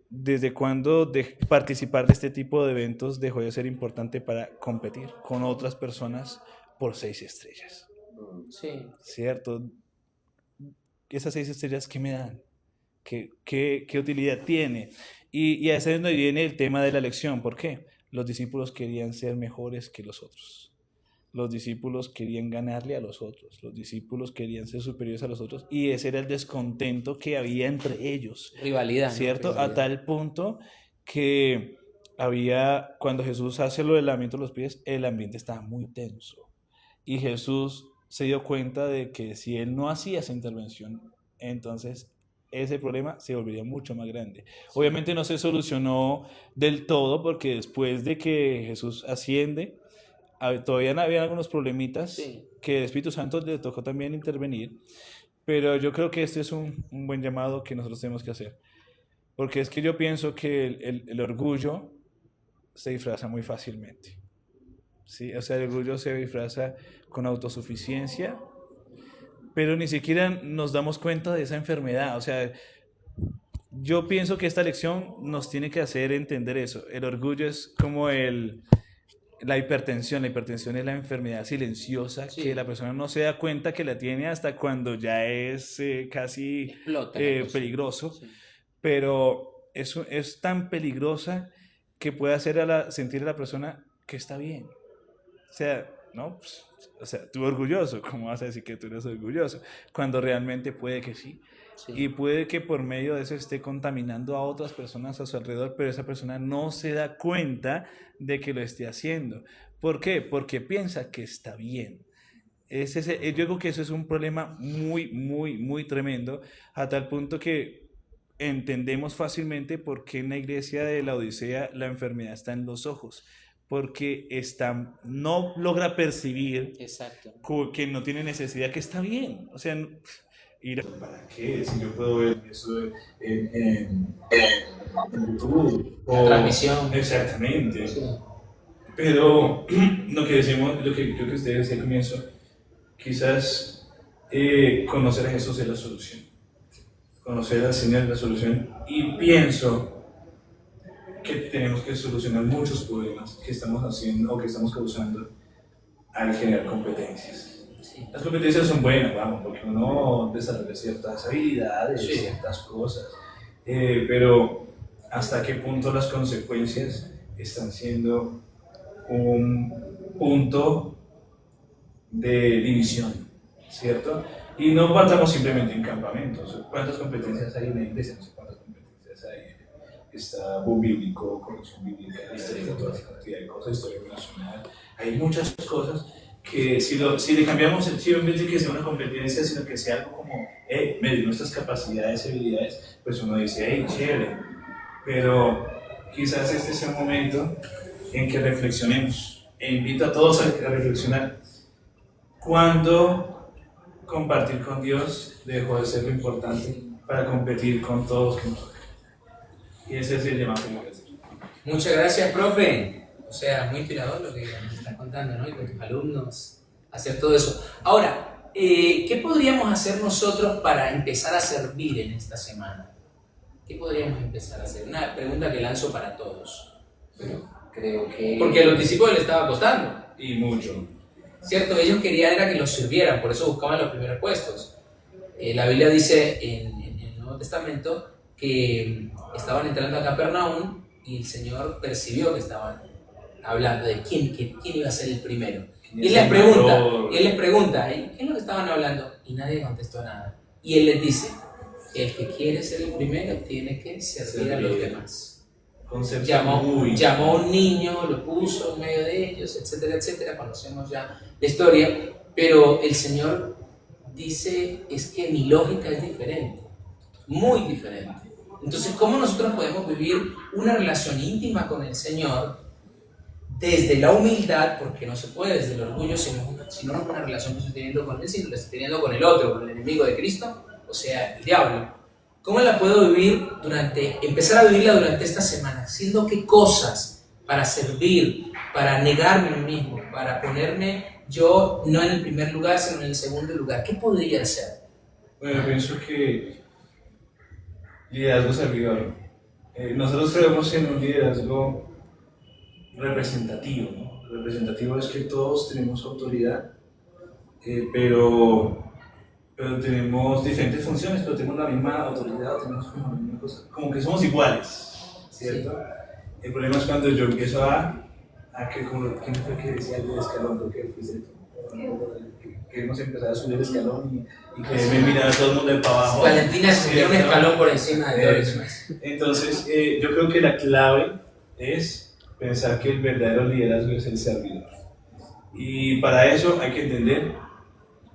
C: ¿Desde cuándo participar de este tipo de eventos dejó de ser importante para competir con otras personas por 6 estrellas?
A: Sí.
C: ¿Cierto? Esas 6 estrellas, ¿qué me dan? ¿Qué utilidad tiene? Y a ese es donde viene el tema de la elección. ¿Por qué? Los discípulos querían ser mejores que los otros. Los discípulos querían ganarle a los otros. Los discípulos querían ser superiores a los otros. Y ese era el descontento que había entre ellos.
A: Rivalidad, ¿no?
C: ¿Cierto?
A: Rivalidad.
C: A tal punto que cuando Jesús hace lo del lavamiento de los pies, el ambiente estaba muy tenso. Y Jesús se dio cuenta de que si él no hacía esa intervención, entonces ese problema se volvería mucho más grande. Obviamente no se solucionó del todo porque después de que Jesús asciende, todavía había algunos problemitas que el Espíritu Santo le tocó también intervenir, pero yo creo que este es un buen llamado que nosotros tenemos que hacer, porque es que yo pienso que el orgullo se disfraza muy fácilmente. ¿Sí? O sea, el orgullo se disfraza con autosuficiencia, pero ni siquiera nos damos cuenta de esa enfermedad. O sea, yo pienso que esta lección nos tiene que hacer entender eso. El orgullo es como la hipertensión. La hipertensión es la enfermedad silenciosa que la persona no se da cuenta que la tiene hasta cuando ya es casi
A: Explota,
C: peligroso.
A: Sí.
C: Pero eso es tan peligrosa que puede hacer sentir a la persona que está bien. O sea, ¿no? Pues, o sea, tú orgulloso, ¿cómo vas a decir que tú eres orgulloso? Cuando realmente puede que sí. Y puede que por medio de eso esté contaminando a otras personas a su alrededor, pero esa persona no se da cuenta de que lo esté haciendo. ¿Por qué? Porque piensa que está bien. Yo digo que eso es un problema muy, muy, muy tremendo, a tal punto que entendemos fácilmente por qué en la iglesia de la Odisea la enfermedad está en los ojos. Porque no logra percibir que no tiene necesidad, que está bien. O sea, ¿para qué? Si yo puedo ver eso en YouTube.
A: La transmisión.
C: Exactamente. Sí. Pero lo que creo que usted decía al comienzo, quizás conocer a Jesús es la solución. Conocer al Señor es la solución. Y pienso que tenemos que solucionar muchos problemas que estamos haciendo o que estamos causando al generar competencias. Sí. Las competencias son buenas, vamos, porque uno desarrolla ciertas habilidades, ciertas cosas, pero hasta qué punto las consecuencias están siendo un punto de división, ¿cierto? Y no partamos simplemente en campamentos. ¿Cuántas competencias hay en la iglesia? No sé cuántas competencias hay. Está boom bíblico, conexión bíblica, historia de toda esa cantidad de cosas, historia nacional. Hay muchas cosas que si le cambiamos el chip, en vez de que sea una competencia, sino que sea algo como, medir nuestras capacidades y habilidades, pues uno dice, chévere. Pero quizás este sea un momento en que reflexionemos. E invito a todos a reflexionar. ¿Cuándo compartir con Dios dejó de ser lo importante para competir con todos los que nos... Y ese es el llamado que me voy a hacer.
A: Muchas gracias, profe. O sea, muy inspirador lo que nos estás contando, ¿no? Y con tus alumnos, hacer todo eso. Ahora, ¿qué podríamos hacer nosotros para empezar a servir en esta semana? ¿Qué podríamos empezar a hacer? Una pregunta que lanzo para todos.
D: Bueno, creo que...
A: Porque a los discípulos les estaba costando.
C: Y mucho.
A: ¿Cierto? Ellos querían era que los sirvieran, por eso buscaban los primeros puestos. La Biblia dice en el Nuevo Testamento que estaban entrando a Capernaum y el Señor percibió que estaban hablando de quién iba a ser el primero. Y él les pregunta, ¿qué es lo que estaban hablando? Y nadie contestó nada. Y él les dice, el que quiere ser el primero tiene que servir a los demás. Llamó a un niño, lo puso en medio de ellos, etcétera, etcétera. Conocemos ya la historia, pero el Señor dice, es que mi lógica es diferente, muy diferente. Entonces, ¿cómo nosotros podemos vivir una relación íntima con el Señor desde la humildad? Porque no se puede desde el orgullo, si no es una relación que estoy teniendo con Él, sino la estoy teniendo con el otro, con el enemigo de Cristo, o sea, el diablo. ¿Cómo la puedo vivir empezar a vivirla durante esta semana? ¿Haciendo qué cosas para servir, para negarme a mí mismo, para ponerme yo no en el primer lugar, sino en el segundo lugar? ¿Qué podría hacer?
C: Bueno, pienso que liderazgo servidor. Nosotros creemos en un liderazgo representativo, ¿no? Representativo es que todos tenemos autoridad, pero tenemos diferentes funciones, pero tenemos la misma autoridad, tenemos como la misma cosa, como que somos iguales, ¿cierto? Sí. El problema es cuando yo empiezo ¿quién fue que decía el escalón? Creo que fuiste tú. Que hemos empezado a subir el escalón y que me mira a todo el mundo de para abajo.
A: Valentina se subió un escalón por encima de todos.
C: Entonces, yo creo que la clave es pensar que el verdadero liderazgo es el servidor. Y para eso hay que entender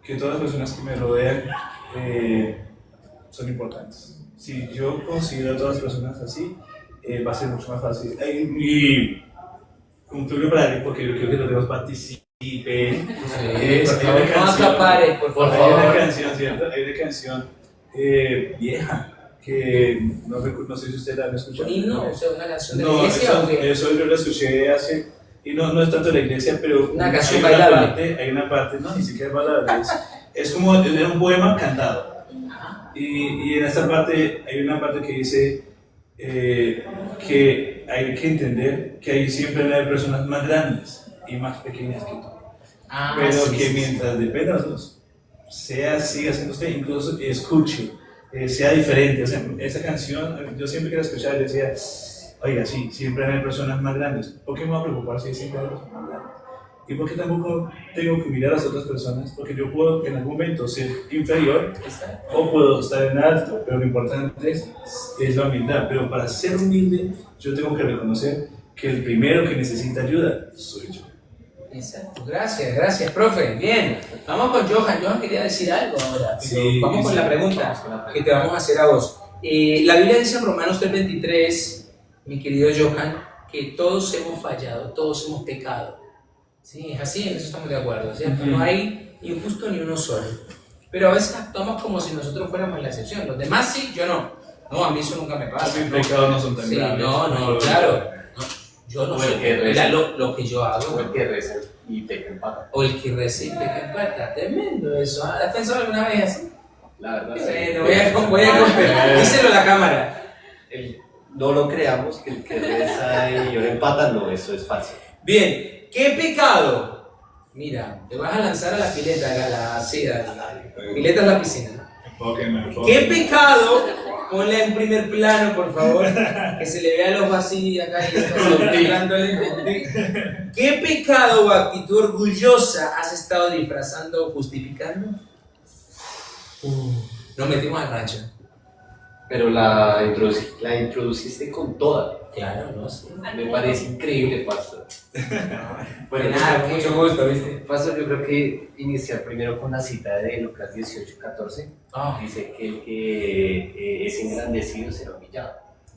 C: que todas las personas que me rodean son importantes. Si yo considero a todas las personas así, va a ser mucho más fácil. Y concluyo para mí, porque yo creo que los demás participen.
A: Por favor, no acapares, por favor.
C: Hay una canción, ¿cierto? Hay una canción vieja que no sé si ustedes la han escuchado.
A: No, o sea, una canción de la
C: No,
A: iglesia.
C: eso yo la escuché hace, y no es tanto de la iglesia, pero
A: una canción bailable.
C: Hay una parte, no, ni siquiera bailable, es como un poema cantado. Y en esta parte hay una parte que dice que hay que entender que hay siempre hay personas más grandes y más pequeñas que tú. Pero
A: sí,
C: que mientras dependa de nosotros, siga siendo usted, incluso escuche, sea diferente. O sea, esa canción, yo siempre que la escuchaba decía, oiga, sí, siempre hay personas más grandes. ¿Por qué me voy a preocupar si siempre hay personas más grandes? ¿Y por qué tampoco tengo que mirar a las otras personas? Porque yo puedo en algún momento ser inferior o puedo estar en alto, pero lo importante es la humildad. Pero para ser humilde, yo tengo que reconocer que el primero que necesita ayuda soy yo.
A: Exacto, gracias, profe. Bien, vamos con Johan. Johan quería decir algo ahora.
C: Sí,
A: vamos con la pregunta que te vamos a hacer a vos. La Biblia dice en Romanos 3:23, mi querido Johan, que todos hemos fallado, todos hemos pecado. Sí, es así, en eso estamos de acuerdo, ¿cierto? No hay ni un justo ni uno solo. Pero a veces actuamos como si nosotros fuéramos la excepción. Los demás sí, yo no. No, a mí eso nunca me pasa.
C: Mis pecados no son tan graves.
A: No, claro. Yo no sé lo que yo hago.
D: O el que reza y peca en pata.
A: O el que reza y peca en pata. Tremendo eso. ¿Has pensado alguna vez así?
D: La verdad,
A: Bueno, voy a contar. Díselo a la cámara.
D: No lo creamos, que el que reza y llora en pata, no, eso es falso.
A: Bien, ¿qué pecado? Mira, te vas a lanzar a la pileta, la pileta es la piscina. ¿Qué pecado? Ponla en primer plano, por favor, que se le vea los vacíos acá y está ¿Qué pecado o actitud orgullosa has estado disfrazando o justificando? Nos metimos al rancho.
D: Pero la introduciste con toda.
A: Claro, no sé.
D: Me parece increíble, Pastor.
A: Bueno, nada, con mucho gusto, ¿viste?
D: Pastor, yo creo que iniciar primero con la cita de Lucas 18:14.
A: Oh.
D: Dice que el que es engrandecido será humillado.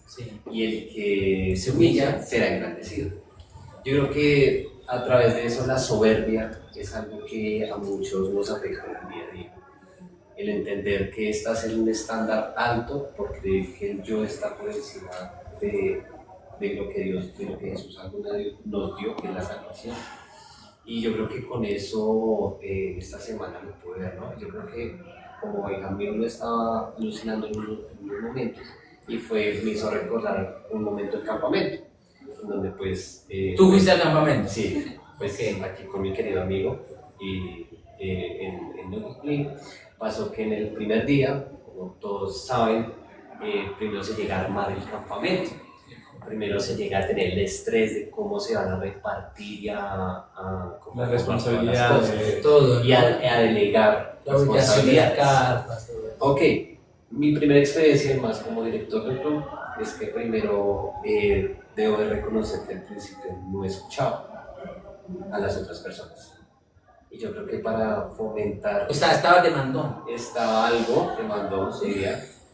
A: Sí.
D: Y el que se humilla será engrandecido. Yo creo que a través de eso la soberbia es algo que a muchos nos afecta en el día a día. El entender que estás en un estándar alto por creer que el yo está por encima de lo que Dios, de lo que Jesús alguna vez nos dio, que es la salvación. Y yo creo que con eso esta semana lo pude ver, ¿no? Yo creo que como Benjamín lo estaba alucinando en unos momentos y me hizo recordar un momento del campamento, en donde pues...
A: ¿Tú fuiste al campamento?
D: Sí, pues aquí con mi querido amigo y en Nuclear. Pasó que en el primer día, como todos saben, primero se llega a armar el campamento. Primero se llega a tener el estrés de cómo se van a repartir y
C: la responsabilidad
D: de
A: todo.
D: Y a delegar
A: la ubicación de las
D: responsabilidades.
A: carpas. Todo.
D: Ok, mi primera experiencia más como director del club es que primero debo de reconocer que al principio no escuchaba a las otras personas. Y yo creo que para fomentar...
A: O sea, estaba de mandón.
D: Estaba algo de mandón, sí,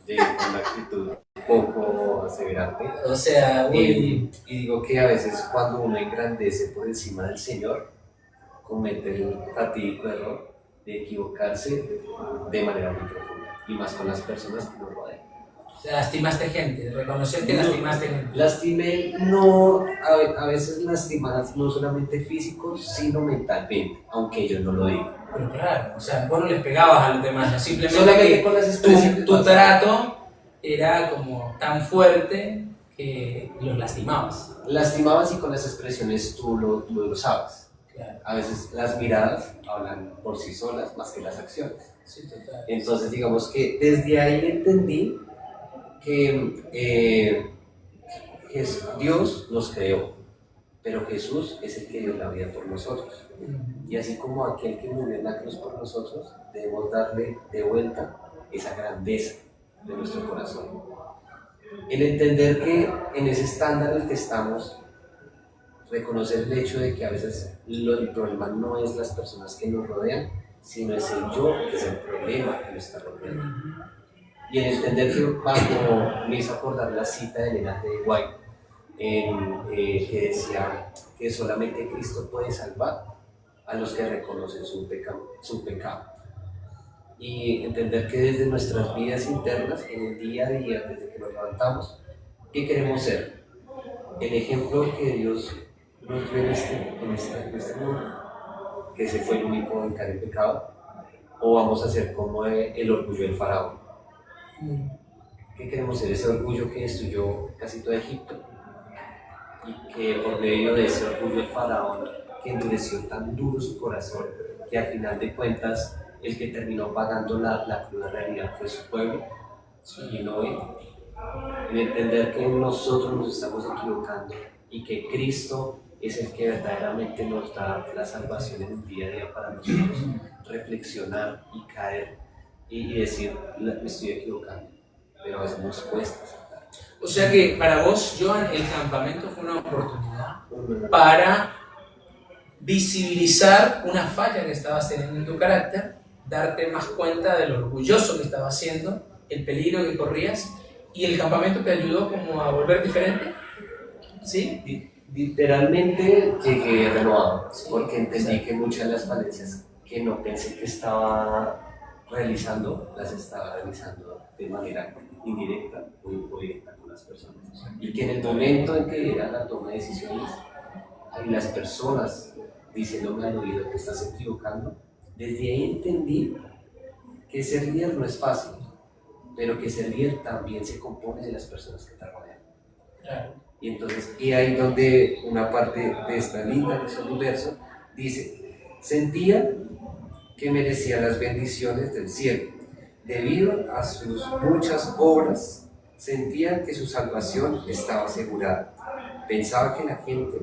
D: de una actitud un poco aseverante.
A: O sea,
D: y digo que a veces cuando uno engrandece por encima del Señor, comete el fatídico error de equivocarse de manera muy profunda. y más con las personas que nos rodean.
A: O sea, lastimaste gente, reconocer que lastimaste gente.
D: Lastimé, no, a veces lastimadas no solamente físico, sino mentalmente, aunque ellos no lo digan.
A: Pero claro, o sea, vos no les pegabas a los demás, no, simplemente
D: Solamente
A: que
D: con las expresiones
A: tu
D: pasadas.
A: trato era como tan fuerte que los lastimabas.
D: Lastimabas y con las expresiones tú lo sabes.
A: Claro,
D: A veces las miradas hablan por sí solas más que las acciones.
A: sí, total.
D: Entonces digamos que desde ahí entendí que Dios nos creó, pero Jesús es el que dio la vida por nosotros. Y así como aquel que murió en la cruz por nosotros, debemos darle de vuelta esa grandeza de nuestro corazón. El entender que en ese estándar en el que estamos, reconocer el hecho de que a veces el problema no es las personas que nos rodean, sino es el yo que es el problema que nos está rodeando. Y el entender que, como me hizo acordar la cita de Elena de White, que decía que solamente Cristo puede salvar a los que reconocen su pecado. Y entender que desde nuestras vidas internas, en el día a día, desde que nos levantamos, ¿qué queremos ser? El ejemplo que Dios nos dio en este mundo, que ese fue el único en caer en pecado, o vamos a ser como el orgullo del faraón. ¿Qué queremos ser? Ese orgullo que destruyó casi todo Egipto, y que por medio de ese orgullo del faraón, que endureció tan duro su corazón, que al final de cuentas el que terminó pagando la cruda realidad fue su pueblo, y no él. En entender que nosotros nos estamos equivocando y que Cristo es el que verdaderamente nos da la salvación en el día a día para nosotros reflexionar y caer y decir, me estoy equivocando, pero a veces nos cuesta aceptar.
A: O sea que para vos, Joan, el campamento fue una oportunidad para visibilizar una falla que estabas teniendo en tu carácter, darte más cuenta de lo orgulloso que estabas siendo, el peligro que corrías, y el campamento te ayudó como a volver diferente. ¿Sí?
D: Literalmente llegué renovado, porque entendí que muchas de las falencias que no pensé que estaba realizando, las estaba realizando de manera indirecta o indirecta con las personas. Y que en el momento en que era la toma de decisiones, hay las personas diciéndome al oído que estás equivocando, desde ahí entendí que ser líder no es fácil, pero que ser líder también se compone de las personas que te rodean.
A: Claro.
D: Y entonces, y ahí donde una parte de esta linda lección del verso dice, sentía que merecía las bendiciones del cielo, debido a sus muchas obras, sentía que su salvación estaba asegurada. Pensaba que la gente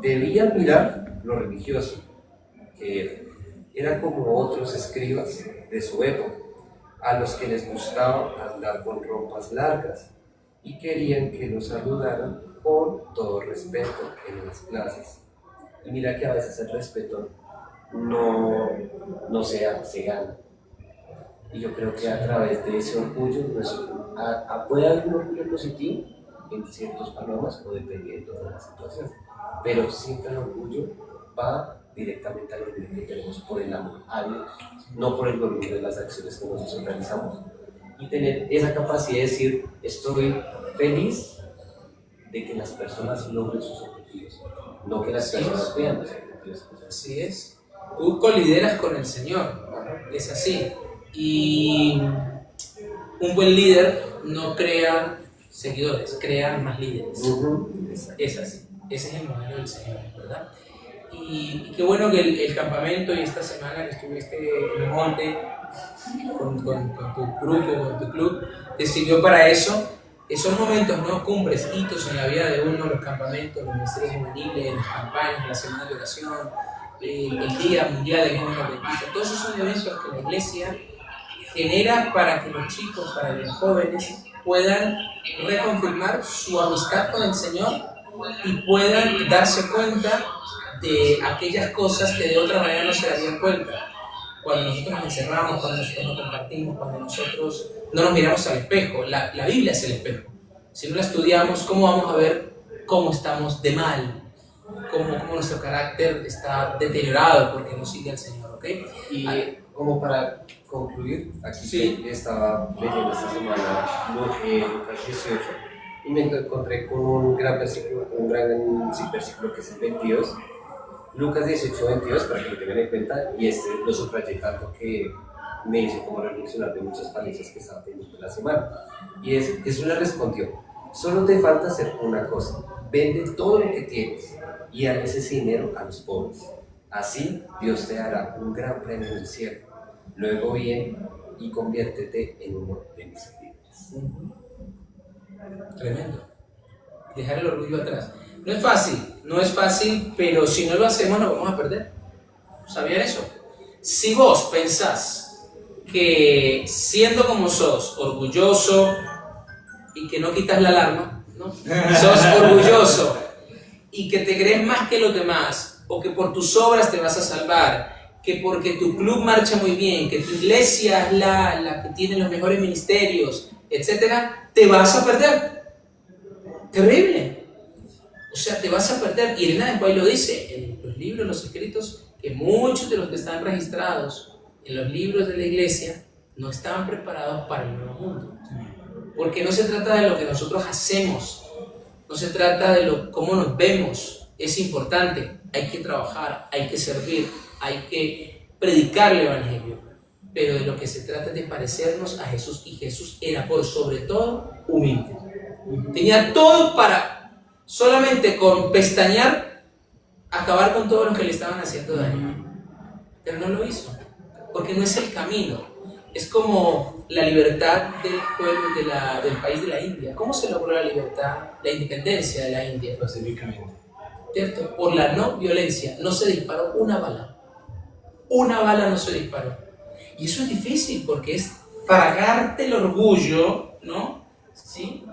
D: debía mirar lo religioso que era como otros escribas de su época, a los que les gustaba andar con ropas largas y querían que los saludaran con todo respeto en las clases. Y mira que a veces el respeto no se gana. Y yo creo que a través de ese orgullo, puede haber un orgullo positivo en ciertos panoramas o dependiendo de la situación, pero siempre el orgullo va directamente al orgullo que tenemos por el amor a Dios, no por el orgullo de las acciones que nosotros realizamos. Y tener esa capacidad de decir, estoy feliz de que las personas logren sus objetivos, no que las personas vean los objetivos.
A: Así es. Tú colideras con el Señor, es así. Y un buen líder no crea seguidores, crea más líderes. Es así. Ese es el modelo del Señor, ¿verdad? Y qué bueno que el campamento y esta semana que estuviste en el monte con tu grupo, con tu club, te sirvió para eso. Son momentos, ¿no? Cumbres, hitos en la vida de uno, los campamentos, los ministerios juveniles, las campañas, la semana de oración, el Día Mundial del Joven Adventista. Todos esos son eventos que la iglesia genera para que los chicos, para que los jóvenes puedan reconfirmar su amistad con el Señor y puedan darse cuenta de aquellas cosas que de otra manera no se darían cuenta. Cuando nosotros nos encerramos, cuando nosotros no compartimos, cuando nosotros no nos miramos al espejo. La Biblia es el espejo. Si no la estudiamos, ¿cómo vamos a ver cómo estamos de mal? Cómo nuestro carácter está deteriorado porque no sigue al Señor, ¿ok?
D: Y como para concluir, aquí
A: Sí.
D: estaba leyendo esta semana Lucas 18 y me encontré con un gran versículo, versículo que es el 22. Lucas 18, 22, para que lo tengan en cuenta, y lo subrayé tanto que me hizo como reflexionar de muchas falencias que estaba teniendo la semana. Y Jesús le respondió: solo te falta hacer una cosa, vende todo lo que tienes y dale ese dinero a los pobres. Así Dios te dará un gran premio en el cielo. Luego ven y conviértete en uno de mis seguidores.
A: Tremendo. Dejar el orgullo atrás. No es fácil, pero si no lo hacemos nos vamos a perder. ¿Sabían eso? Si vos pensás que siendo como sos, orgulloso y que no quitas la alarma, ¿no? Sos orgulloso y que te crees más que los demás, o que por tus obras te vas a salvar, que porque tu club marcha muy bien, que tu iglesia es la que tiene los mejores ministerios, etcétera, te vas a perder. Terrible. O sea, te vas a perder. Y Elena de White lo dice en los libros, los escritos, que muchos de los que están registrados en los libros de la iglesia no estaban preparados para el nuevo mundo. Porque no se trata de lo que nosotros hacemos, no se trata de cómo nos vemos. Es importante, hay que trabajar, hay que servir, hay que predicar el evangelio. Pero de lo que se trata es de parecernos a Jesús. Y Jesús era por sobre todo humilde. Tenía todo para solamente con pestañear acabar con todos los que le estaban haciendo daño. Pero no lo hizo, porque no es el camino. Es como la libertad del pueblo del país de la India. ¿Cómo se logró la libertad, la independencia de la India?
C: Pacíficamente.
A: ¿Cierto? Por la no violencia. No se disparó una bala. Una bala no se disparó. Y eso es difícil porque es tragarte el orgullo, ¿no? ¿Sí?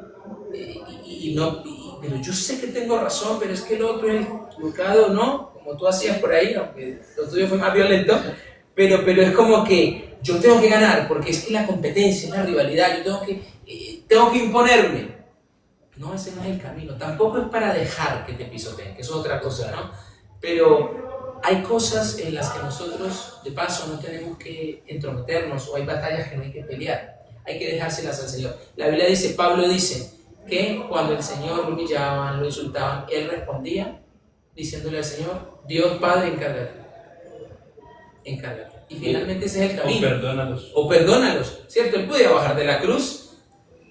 A: Pero yo sé que tengo razón, pero es que el otro es equivocado, ¿no? Como tú hacías por ahí, aunque lo tuyo fue más violento, pero es como que yo tengo que ganar, porque es que la competencia, la rivalidad, yo tengo que imponerme. No, ese no es el camino. Tampoco es para dejar que te pisoteen, que eso es otra cosa, ¿no? Pero hay cosas en las que nosotros, de paso, no tenemos que entrometernos, o hay batallas que no hay que pelear. Hay que dejárselas al Señor. La Biblia dice, Pablo dice, que cuando el Señor lo humillaban, lo insultaban, él respondía diciéndole al Señor: Dios Padre, encárgate. Y finalmente ese es el camino. O perdónalos, ¿cierto? Él podía bajar de la cruz,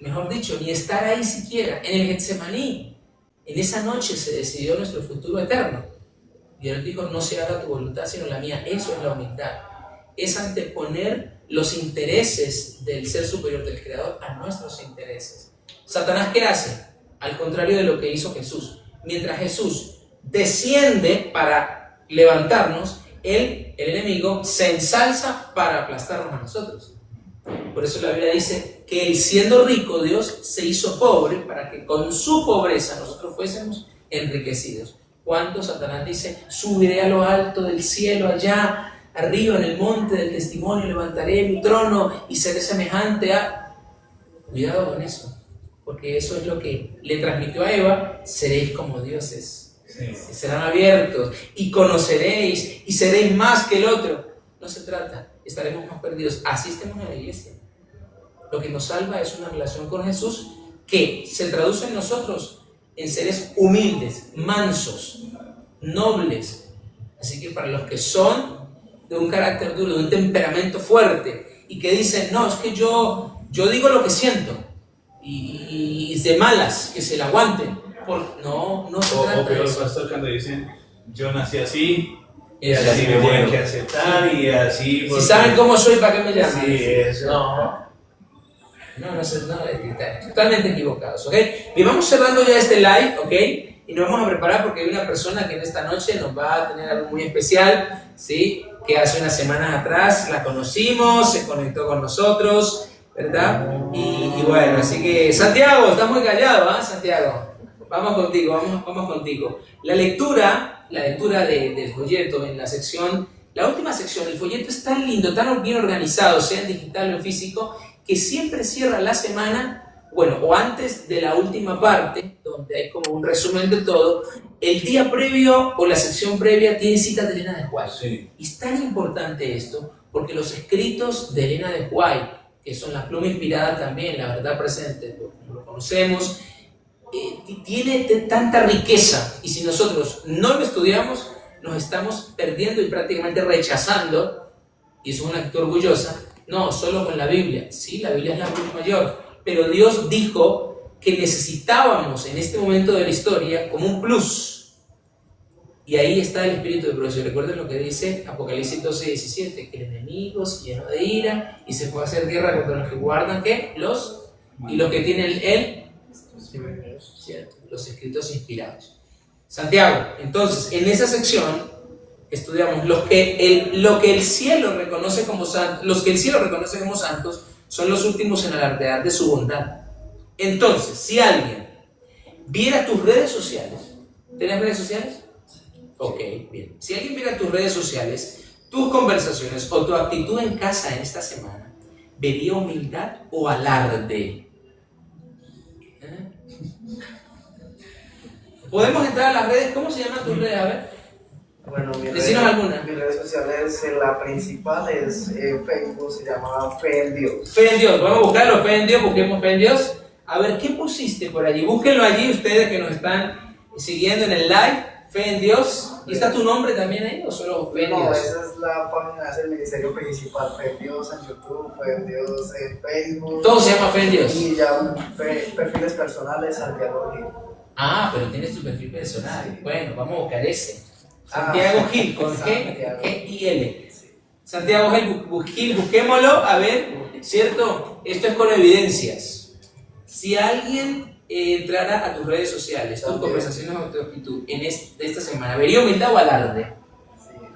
A: mejor dicho, ni estar ahí siquiera. En el Getsemaní, en esa noche se decidió nuestro futuro eterno. Y él dijo: no se haga tu voluntad sino la mía. Eso es la humildad. Es anteponer los intereses del ser superior del Creador a nuestros intereses. ¿Satanás qué hace? Al contrario de lo que hizo Jesús. Mientras Jesús desciende para levantarnos, el enemigo se ensalza para aplastarnos a nosotros. Por eso la Biblia dice que él, siendo rico, Dios se hizo pobre para que con su pobreza nosotros fuésemos enriquecidos. ¿Cuánto Satanás dice: subiré a lo alto del cielo, allá arriba en el monte del testimonio, levantaré mi trono y seré semejante a... Cuidado con eso. Porque eso es lo que le transmitió a Eva: seréis como dioses, sí. Serán abiertos y conoceréis y seréis más que el otro. No se trata, estaremos más perdidos. Así estemos en la iglesia. Lo que nos salva es una relación con Jesús que se traduce en nosotros en seres humildes, mansos, nobles. Así que para los que son de un carácter duro, de un temperamento fuerte y que dicen: no, es que yo digo lo que siento, y de malas, que se la aguanten. No se trata de eso.
C: Pastor, cuando dicen: yo nací así,
A: y
C: así me tienen que aceptar, y así...
A: Si saben cómo soy, ¿para qué me llaman?
C: Sí, eso.
A: No, totalmente equivocados, ¿ok? Y vamos cerrando ya este live, ¿ok? Y nos vamos a preparar porque hay una persona que en esta noche nos va a tener algo muy especial, ¿sí? Que hace unas semanas atrás la conocimos, se conectó con nosotros, ¿verdad? Y bueno, así que Santiago, estás muy callado, ¿ah, Santiago? Vamos contigo. La lectura del folleto en la sección, la última sección, el folleto es tan lindo, tan bien organizado, sea en digital o en físico, que siempre cierra la semana, bueno, o antes de la última parte, donde hay como un resumen de todo. El día previo o la sección previa tiene cita de Elena de White. Sí. Y es tan importante esto, Porque los escritos de Elena de White, que son la pluma inspirada también, la verdad presente, lo conocemos, tiene tanta riqueza, y si nosotros no lo estudiamos, nos estamos perdiendo y prácticamente rechazando, y eso es una actitud orgullosa. No, solo con la Biblia. Sí, la Biblia es la Biblia mayor, pero Dios dijo que necesitábamos en este momento de la historia como un plus. Y ahí está el espíritu de profecía. Recuerden lo que dice Apocalipsis 12:17, que el enemigo se llenó de ira y se fue a hacer guerra contra los que guardan, ¿qué? Y los que tienen ¿cierto? Los escritos inspirados. Santiago, entonces, en esa sección estudiamos lo que el cielo reconoce como santos. Los que el cielo reconoce como santos son los últimos en alardear de su bondad. Entonces, si alguien viera tus redes sociales, ¿tienes redes sociales? Ok, bien. Si alguien viera tus redes sociales, tus conversaciones o tu actitud en casa en esta semana, ¿vería humildad o alarde? ¿Podemos entrar a las redes? ¿Cómo se llaman tus redes? A ver.
E: Bueno,
A: Decinos alguna.
E: Mis redes sociales, la principal es Facebook, se llama Fe en Dios.
A: Fe en Dios, vamos a buscarlo, Fe en Dios, busquemos Fe en Dios. A ver, ¿qué pusiste por allí? Búsquenlo allí ustedes que nos están siguiendo en el live, Fe en Dios. ¿Y está tu nombre también ahí o solo Fe en Dios?
E: No, esa es la página, es el ministerio principal, Fe en Dios en YouTube, Fe en Dios en Facebook.
A: Todo se llama Fe en Dios.
E: Y ya perfiles personales, Santiago Gil.
A: Ah, pero tienes tu perfil personal. Bueno, vamos a buscar ese. Santiago Gil, con G y L. Santiago Gil, busquémoslo, a ver, ¿cierto? Esto es con evidencias. Si alguien entrara a tus redes sociales, tus conversaciones o tu actitud en esta semana, ¿vería humildad o alarde?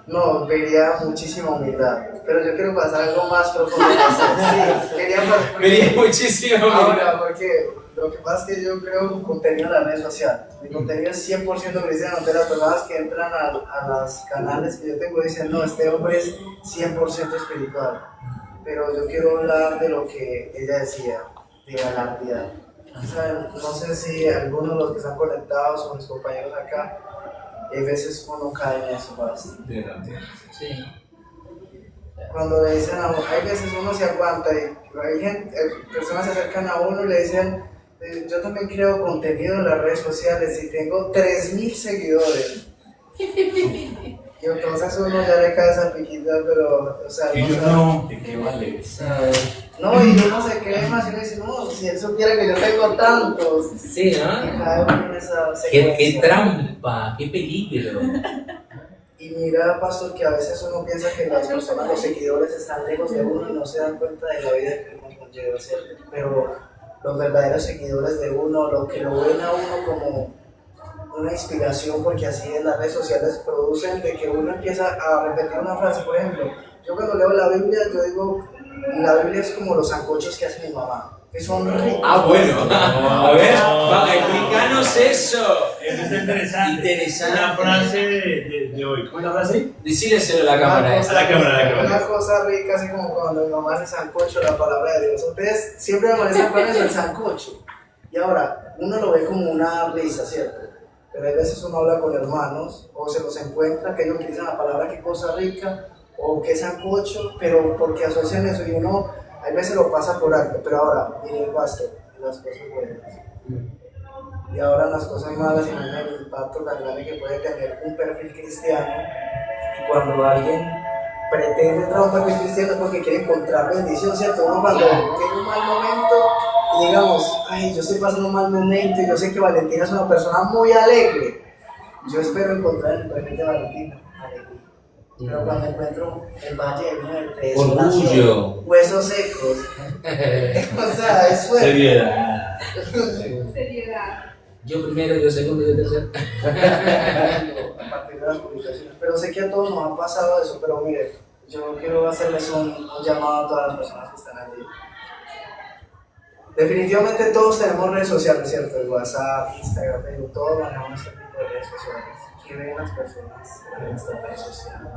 E: No, vería muchísima humildad, pero yo quiero pasar algo más profundo. Sí,
A: vería muchísima humildad.
E: Ahora, porque lo que pasa es que yo creo contenido en la red social. Mi contenido es 100% cristiano. Entonces las personas que entran a los canales que yo tengo dicen, no, este hombre es 100% espiritual. Pero yo quiero hablar de lo que ella decía, de la realidad. O sea, no sé si algunos de los que están conectados o mis compañeros acá, a veces uno cae en eso bastante.
A: Sí.
E: Cuando le dicen a uno, hay veces uno se aguanta y hay gente, personas se acercan a uno y le dicen, yo también creo contenido en las redes sociales y tengo 3,000 seguidores. Y entonces uno ya le cae esa piquita, pero, o sea,
C: y yo no, ¿de qué vale?
E: No, y uno se cree más y uno dice, no, si él supiera que yo tengo tantos.
A: Sí, ¿no?
E: Y cae uno en esa
A: ¡Qué trampa! ¡Qué peligro!
E: Y mira, pastor, que a veces uno piensa que las personas, los seguidores están lejos de uno y no se dan cuenta de la vida que uno conlleva, ¿cierto? Pero los verdaderos seguidores de uno, lo que lo ven a uno como una inspiración, porque así en las redes sociales producen de que uno empieza a repetir una frase. Por ejemplo, yo cuando leo la Biblia, yo digo, la Biblia es como los sancochos que hace mi mamá, que son ricos.
A: Ah, bueno, a ver, explícanos eso.
C: Eso es interesante.
A: Interesante.
C: La frase de hoy. ¿Cómo es la frase?
A: Decídeselo a la cámara.
C: A la cámara.
E: Una cosa rica, así como cuando mi mamá hace sancocho, la palabra de Dios. Ustedes siempre me molestan con eso, el sancocho. Y ahora, uno lo ve como una risa, ¿cierto? Pero hay veces uno habla con hermanos o se los encuentra que ellos utilizan la palabra que cosa rica o que sancocho, pero porque asocian eso y uno hay veces lo pasa por alto. Pero ahora, miren el pastor, las cosas buenas. Y ahora las cosas malas, imaginen el impacto tan grande que puede tener un perfil cristiano. Y cuando alguien pretende entrar a un perfil cristiano es porque quiere encontrar bendición, ¿cierto? Uno cuando tiene un mal momento y digamos, ay, yo estoy pasando un mal momento y yo sé que Valentina es una persona muy alegre, yo espero encontrar en el perfil de Valentina alegría. Pero cuando encuentro el valle de desolación, huesos secos, o sea, es fuerte.
C: Seriedad.
B: Seriedad.
A: Yo primero, yo segundo, yo tercero.
E: A partir de las publicaciones. Pero sé que a todos nos ha pasado eso, pero mire, yo quiero hacerles un llamado a todas las personas que están allí. Definitivamente todos tenemos redes sociales, ¿cierto? El WhatsApp, Instagram, Facebook, todos manejamos este tipo de redes sociales. ¿Qué ven las personas en estas redes sociales?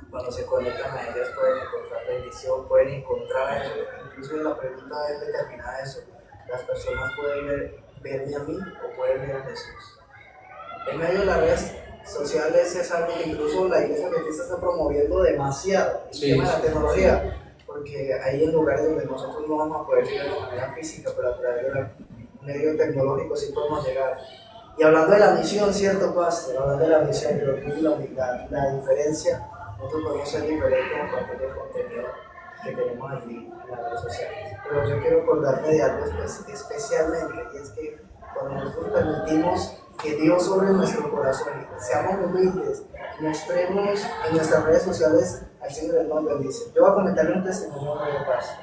E: Cuando se conectan a ellas pueden encontrar bendición, pueden encontrar eso. Incluso la pregunta es determinar eso. Las personas pueden verme a mí o pueden ver a Jesús. En medio de las redes sociales es algo que incluso la iglesia adventista está promoviendo demasiado, el
A: Sí,
E: tema de la
A: sí,
E: tecnología, porque hay en lugares donde nosotros no vamos a poder llegar de manera física, pero a través de medio tecnológico sí podemos llegar. Y hablando de la misión, ¿cierto, pastor? Hablando de la misión, de lo que es la humildad, la diferencia, nosotros podemos ser diferentes en cuanto al contenido que tenemos allí en las redes sociales. Pero yo quiero acordarme de algo especialmente, y es que cuando nosotros permitimos que Dios sobre nuestro corazón, seamos humildes, mostremos en nuestras redes sociales al Señor el nombre bendice. Yo voy a comentarle un testimonio de paso.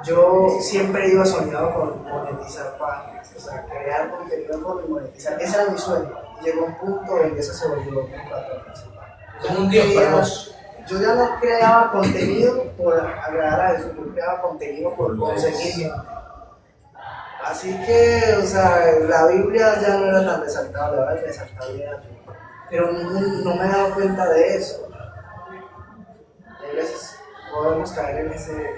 E: Yo siempre iba soñado con monetizar páginas, o sea, crear contenido y monetizar. Ese era mi sueño. Y llegó un punto en que eso se volvió un patrón.
A: Como un Dios para vos.
E: Yo ya no creaba contenido por agradar a eso, yo creaba contenido por conseguir. Así que, o sea, la Biblia ya no era tan resaltable, ahora es resaltable. Pero no me he dado cuenta de eso. A veces podemos caer en ese papel.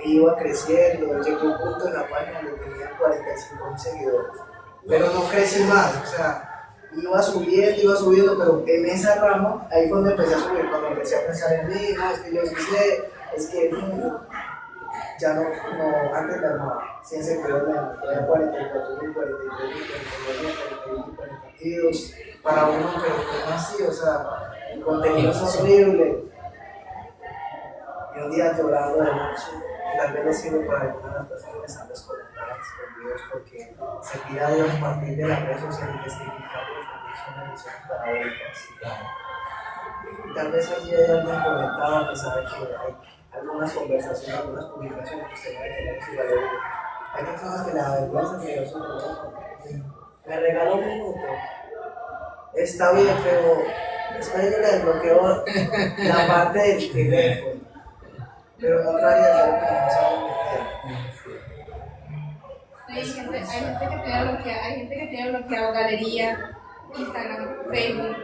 E: Y iba creciendo, llegó un punto en la página donde tenía 45,000 seguidores. Pero no crecí más, o sea, iba subiendo, pero en esa rama, ahí fue donde empecé a subir, cuando empecé a pensar en mí, no, es que yo sí sé, es que ya no antes me armaba, 100 seguidores, tenía 44,000, 43,000, 42, para uno, pero ¿cómo así? O sea, el contenido es horrible. Y un día llorando de noche, tal vez les sirve para algunas de las personas que están desconectadas con Dios, porque se pide a Dios a partir de las redes sociales testificar que son bendiciones para otras. Y tal vez allí hay alguien conectado que sabe que hay algunas conversaciones, algunas publicaciones que usted debe tener su valor. Hay personas que le da vergüenza que yo soy me regaló un minuto. Está bien, pero después yo le desbloqueo la parte del teléfono. Pero no traía el teléfono, no sabe
B: Hay gente que tiene bloqueado galería, Instagram, Facebook,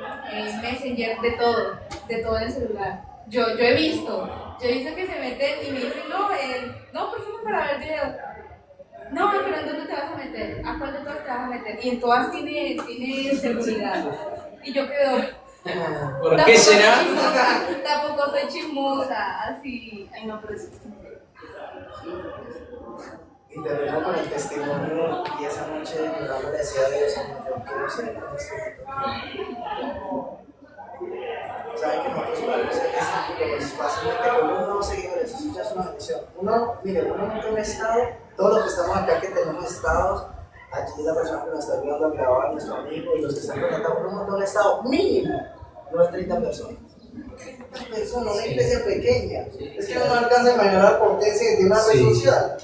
B: Messenger, de todo en el celular. Yo he visto que se meten y me dicen, no, por favor, para ver videos. No, pero ¿en dónde te vas a meter? ¿A cuál de todas te vas a meter? Y en todas tiene seguridad. Y yo quedo...
A: ¿Por qué será?
B: Tampoco soy chismosa, así. Ay, no, pero sí.
E: Y terminó con el testimonio y esa noche llorando le decía a Dios, yo quiero ser como este. Saben que nosotros podemos ser discípulos fácilmente con unos nuevos seguidores, eso ya es una bendición. Uno monta un estado, todos los que estamos acá que tenemos estados, aquí la persona que nos está ayudando a grabar, nuestro amigo, y los que están conectados, uno monta un estado mínimo, no es 30 personas. Una iglesia pequeña. Es que no alcanza a imaginar la potencia que tiene una red social.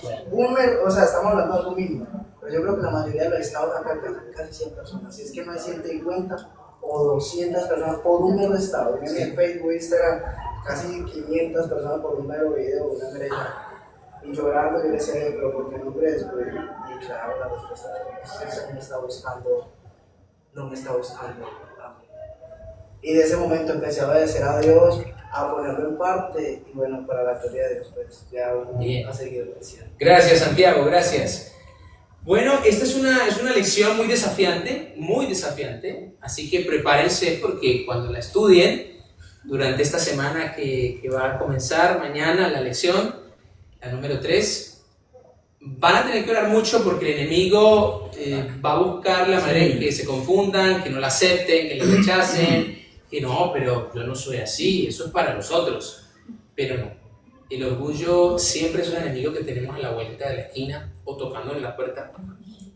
E: O sea, estamos hablando de algo mínimo. Pero yo creo que la mayoría de los estados acá alcanzan casi 100 personas. Si es que no hay 150 o 200 personas por un mero estado. En Facebook, Instagram, casi 500 personas por un mero video, una mera imagen. Y llorando, yo le decía, pero ¿por qué no crees? Y claro, la respuesta es que no me está buscando. Y de ese momento empecé a obedecer a Dios, a ponerlo en parte, y bueno, para la gloria de Dios, pues ya uno ha seguido creciendo.
A: Gracias, Santiago, gracias. Bueno, esta es una lección muy desafiante, así que prepárense porque cuando la estudien, durante esta semana que va a comenzar mañana la lección, la número 3, van a tener que orar mucho porque el enemigo va a buscar la manera en que se confundan, que no la acepten, que la rechacen, que no, pero yo no soy así, eso es para los otros. Pero no, el orgullo siempre es un enemigo que tenemos a la vuelta de la esquina o tocando en la puerta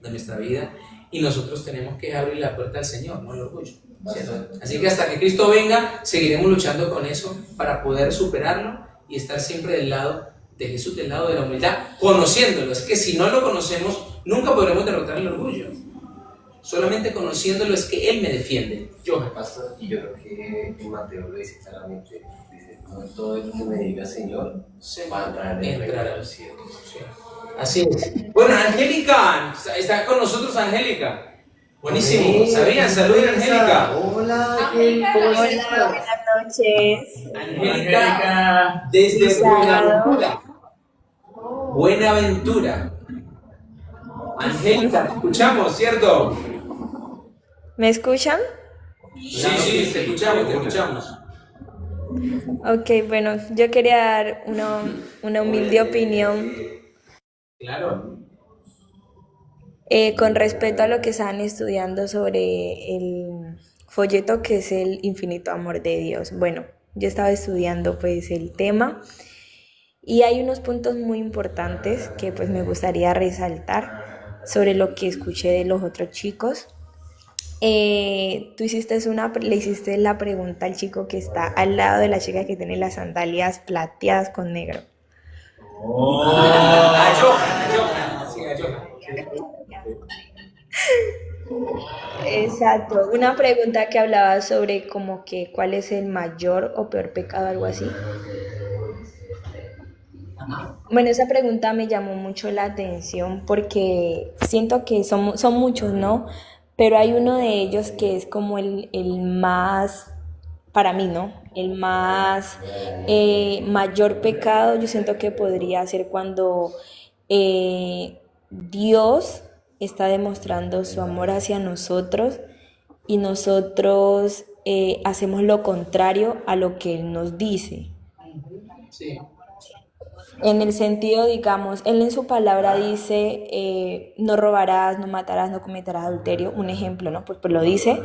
A: de nuestra vida y nosotros tenemos que abrir la puerta al Señor, no el orgullo, ¿cierto? Así que hasta que Cristo venga, seguiremos luchando con eso para poder superarlo y estar siempre del lado de Jesús, del lado de la humildad, conociéndolo. Es que si no lo conocemos, nunca podremos derrotar el orgullo. Solamente conociéndolo es que Él me defiende.
D: Pastor, y yo creo que en Mateo lo dice claramente, dice, no todo el que me diga Señor va a entrar en el reino de los cielos.
A: Sí. Así es. Bueno, Angélica, está con nosotros Angélica. Buenísimo, ¿sabían? Saluden a Angélica.
E: Hola,
B: Angélica,
E: ¿cómo
B: hola,
E: estás?
H: Buenas noches.
A: Angélica, desde Buenaventura. Buenaventura. Angélica, te escuchamos, ¿cierto?
H: ¿Me escuchan?
A: Sí, te escuchamos, te escuchamos.
H: Ok, bueno, yo quería dar una humilde opinión
A: Claro.
H: con respecto a lo que estaban estudiando sobre el folleto que es el infinito amor de Dios. Bueno, yo estaba estudiando pues el tema y hay unos puntos muy importantes que pues me gustaría resaltar sobre lo que escuché de los otros chicos. Tú le hiciste la pregunta al chico que está al lado de la chica que tiene las sandalias plateadas con negro.
A: A Johan. Sí, a Johan.
H: Exacto, una pregunta que hablaba sobre como que cuál es el mayor o peor pecado, algo así. Bueno, esa pregunta me llamó mucho la atención porque siento que son muchos, ¿no? Pero hay uno de ellos que es como el más, para mí, ¿no? El más mayor pecado, yo siento que podría ser cuando Dios está demostrando su amor hacia nosotros y nosotros hacemos lo contrario a lo que Él nos dice.
A: Sí.
H: En el sentido, digamos, Él en su palabra dice, no robarás, no matarás, no cometerás adulterio, un ejemplo, ¿no? Pues lo dice,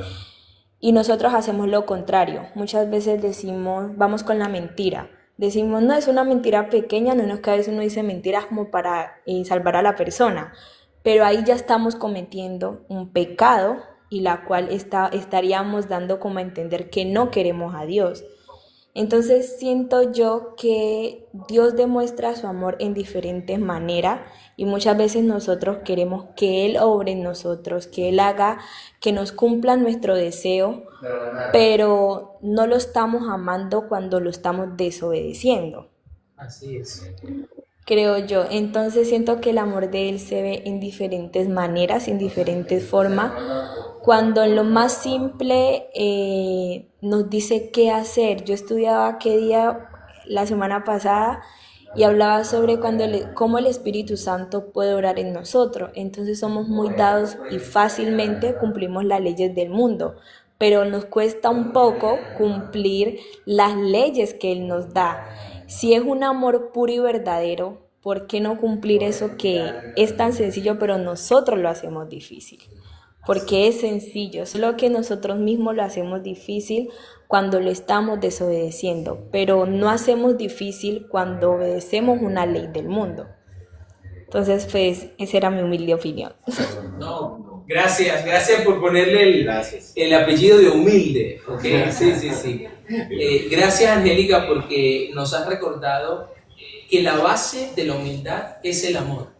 H: y nosotros hacemos lo contrario. Muchas veces decimos, vamos con la mentira. Decimos, no, es una mentira pequeña, no es que a veces uno dice mentiras como para salvar a la persona, pero ahí ya estamos cometiendo un pecado y la cual estaríamos dando como a entender que no queremos a Dios. Entonces siento yo que Dios demuestra su amor en diferentes maneras y muchas veces nosotros queremos que Él obre en nosotros, que Él haga, que nos cumpla nuestro deseo, pero no lo estamos amando cuando lo estamos desobedeciendo.
A: Así es.
H: Creo yo. Entonces siento que el amor de Él se ve en diferentes maneras, en diferentes formas. Cuando en lo más simple nos dice qué hacer. Yo estudiaba la semana pasada y hablaba sobre cómo el Espíritu Santo puede orar en nosotros. Entonces somos muy dados y fácilmente cumplimos las leyes del mundo, pero nos cuesta un poco cumplir las leyes que Él nos da. Si es un amor puro y verdadero, ¿por qué no cumplir eso que es tan sencillo, pero nosotros lo hacemos difícil? Porque es sencillo, solo que nosotros mismos lo hacemos difícil cuando lo estamos desobedeciendo, pero no hacemos difícil cuando obedecemos una ley del mundo. Entonces, pues, esa era mi humilde opinión.
A: No, gracias por ponerle el apellido de humilde. Okay, sí. Gracias, Angélica, porque nos has recordado que la base de la humildad es el amor.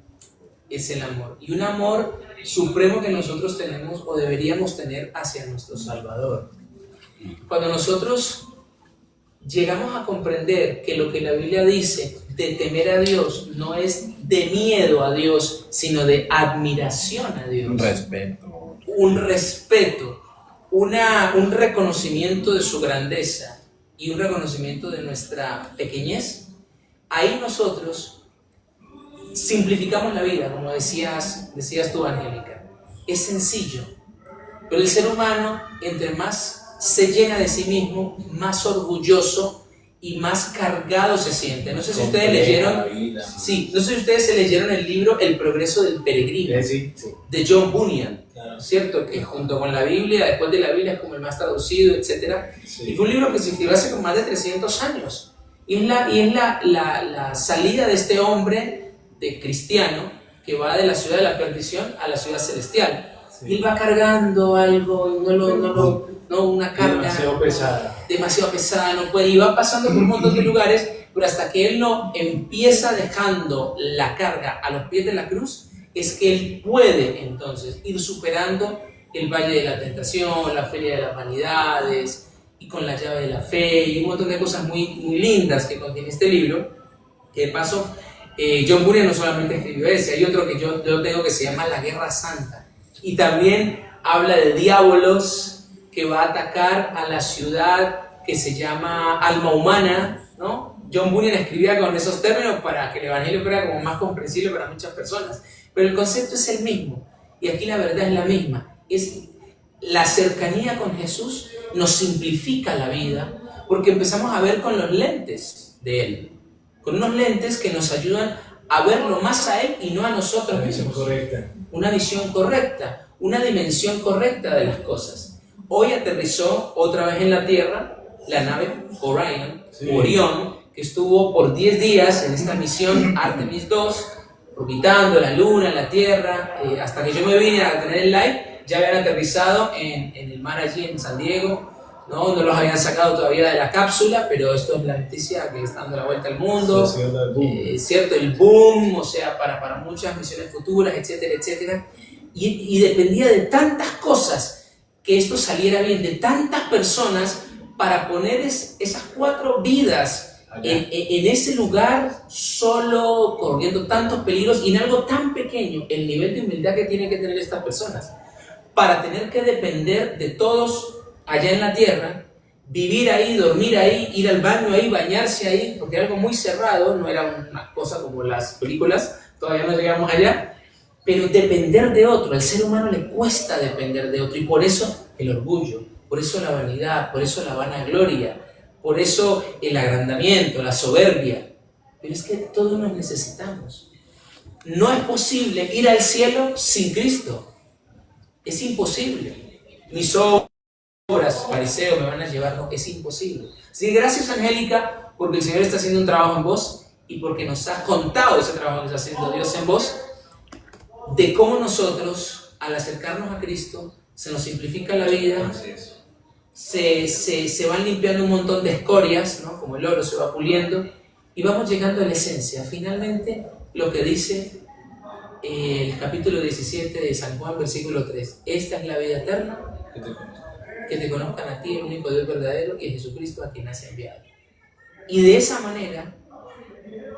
A: Es el amor. Y un amor supremo que nosotros tenemos o deberíamos tener hacia nuestro Salvador. Cuando nosotros llegamos a comprender que lo que la Biblia dice de temer a Dios no es de miedo a Dios, sino de admiración a Dios. Un respeto, un reconocimiento de su grandeza y un reconocimiento de nuestra pequeñez. Ahí nosotros simplificamos la vida, como decías tú, Angélica. Es sencillo, pero el ser humano, entre más se llena de sí mismo, más orgulloso y más cargado se siente. No sé si ustedes se leyeron el libro El progreso del peregrino, de John Bunyan, ¿cierto? Que junto con la Biblia, después de la Biblia, es como el más traducido, etc. Y fue un libro que se escribió hace como más de 300 años. Y es la salida de este hombre de cristiano que va de la ciudad de la perdición a la ciudad celestial. Y él va cargando algo, una carga demasiado pesada, no puede, y va pasando por un montón de lugares, pero hasta que él no empieza dejando la carga a los pies de la cruz, es que él puede entonces ir superando el valle de la tentación, la feria de las vanidades, y con la llave de la fe, y un montón de cosas muy, muy lindas que contiene este libro, que de paso, John Bunyan no solamente escribió ese, hay otro que yo tengo que se llama La Guerra Santa, y también habla de diabolos que va a atacar a la ciudad que se llama Alma Humana, ¿no? John Bunyan escribía con esos términos para que el evangelio fuera como más comprensible para muchas personas, pero el concepto es el mismo, y aquí la verdad es la misma, es La cercanía con Jesús nos simplifica la vida porque empezamos a ver con los lentes de Él, con unos lentes que nos ayudan a verlo más a Él y no a nosotros mismos. Una visión correcta, una dimensión correcta de las cosas. Hoy aterrizó otra vez en la Tierra la nave Orion, que estuvo por 10 días en esta misión Artemis 2, orbitando la Luna, la Tierra, hasta que yo me vine a tener el live, ya habían aterrizado en el mar allí en San Diego, no los habían sacado todavía de la cápsula, pero esto es la noticia que está dando la vuelta al mundo, ¿cierto? El boom, o sea, para muchas misiones futuras, etcétera, etcétera, y dependía de tantas cosas que esto saliera bien, de tantas personas, para poner esas 4 vidas en ese lugar solo, corriendo tantos peligros y en algo tan pequeño, el nivel de humildad que tienen que tener estas personas, para tener que depender de todos allá en la tierra, vivir ahí, dormir ahí, ir al baño ahí, bañarse ahí, porque era algo muy cerrado, no era una cosa como las películas, todavía no llegamos allá, pero depender de otro, al ser humano le cuesta depender de otro, y por eso el orgullo, por eso la vanidad, por eso la vanagloria, por eso el agrandamiento, la soberbia. Pero es que todos nos necesitamos. No es posible ir al cielo sin Cristo. Es imposible. Mis obras, fariseo, me van a llevar, no, es imposible. Así que gracias, Angélica, porque el Señor está haciendo un trabajo en vos y porque nos has contado ese trabajo que está haciendo Dios en vos, de cómo nosotros, al acercarnos a Cristo, se nos simplifica la vida, se van limpiando un montón de escorias, ¿no? Como el oro se va puliendo, y vamos llegando a la esencia. Finalmente, lo que dice el capítulo 17 de San Juan, versículo 3. Esta es la vida eterna, que te conozcan a ti, el único Dios verdadero, y a Jesucristo a quien has enviado. Y de esa manera,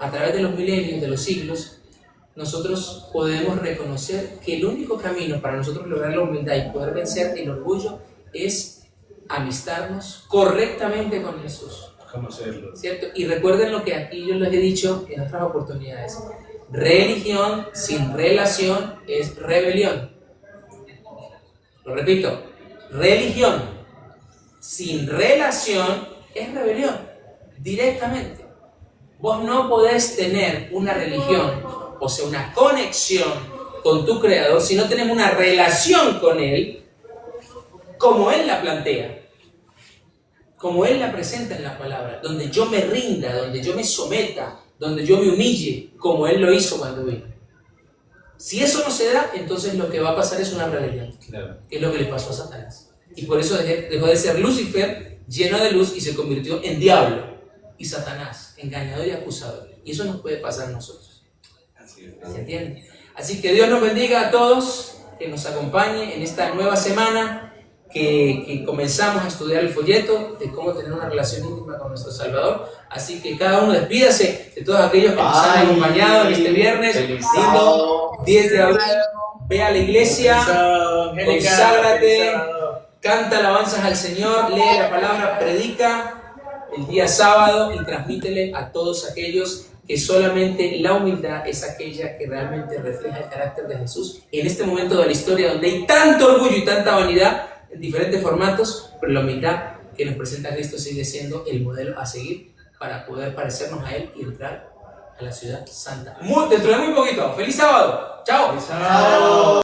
A: a través de los milenios, de los siglos, nosotros podemos reconocer que el único camino para nosotros lograr la humildad y poder vencer el orgullo es amistarnos correctamente con Jesús.
C: Conocerlo.
A: ¿Cierto? Y recuerden lo que aquí yo les he dicho en otras oportunidades. Religión sin relación es rebelión. Lo repito. Religión sin relación es rebelión. Directamente. Vos no podés tener una religión, o sea, una conexión con tu Creador, si no tenemos una relación con Él, como Él la plantea, como Él la presenta en la palabra, donde yo me rinda, donde yo me someta, donde yo me humille, como Él lo hizo cuando vino. Si eso no se da, entonces lo que va a pasar es una rebelión, que es lo que le pasó a Satanás. Y por eso dejó de ser Lucifer, lleno de luz, y se convirtió en diablo y Satanás, engañador y acusador. Y eso nos puede pasar a nosotros. ¿Se entiende? Así que Dios nos bendiga a todos, que nos acompañe en esta nueva semana, que comenzamos a estudiar el folleto de cómo tener una relación íntima con nuestro Salvador. Así que cada uno despídase de todos aquellos que nos han acompañado en este viernes, lindo 10 de abril. Ve a la iglesia, conságrate, canta alabanzas al Señor, lee la palabra, predica el día sábado y transmítele a todos aquellos que solamente la humildad es aquella que realmente refleja el carácter de Jesús en este momento de la historia donde hay tanto orgullo y tanta vanidad en diferentes formatos, pero la humildad que nos presenta Cristo sigue siendo el modelo a seguir para poder parecernos a Él y entrar a la ciudad santa. Dentro de muy poquito. ¡Feliz sábado! ¡Chao! ¡Feliz sábado!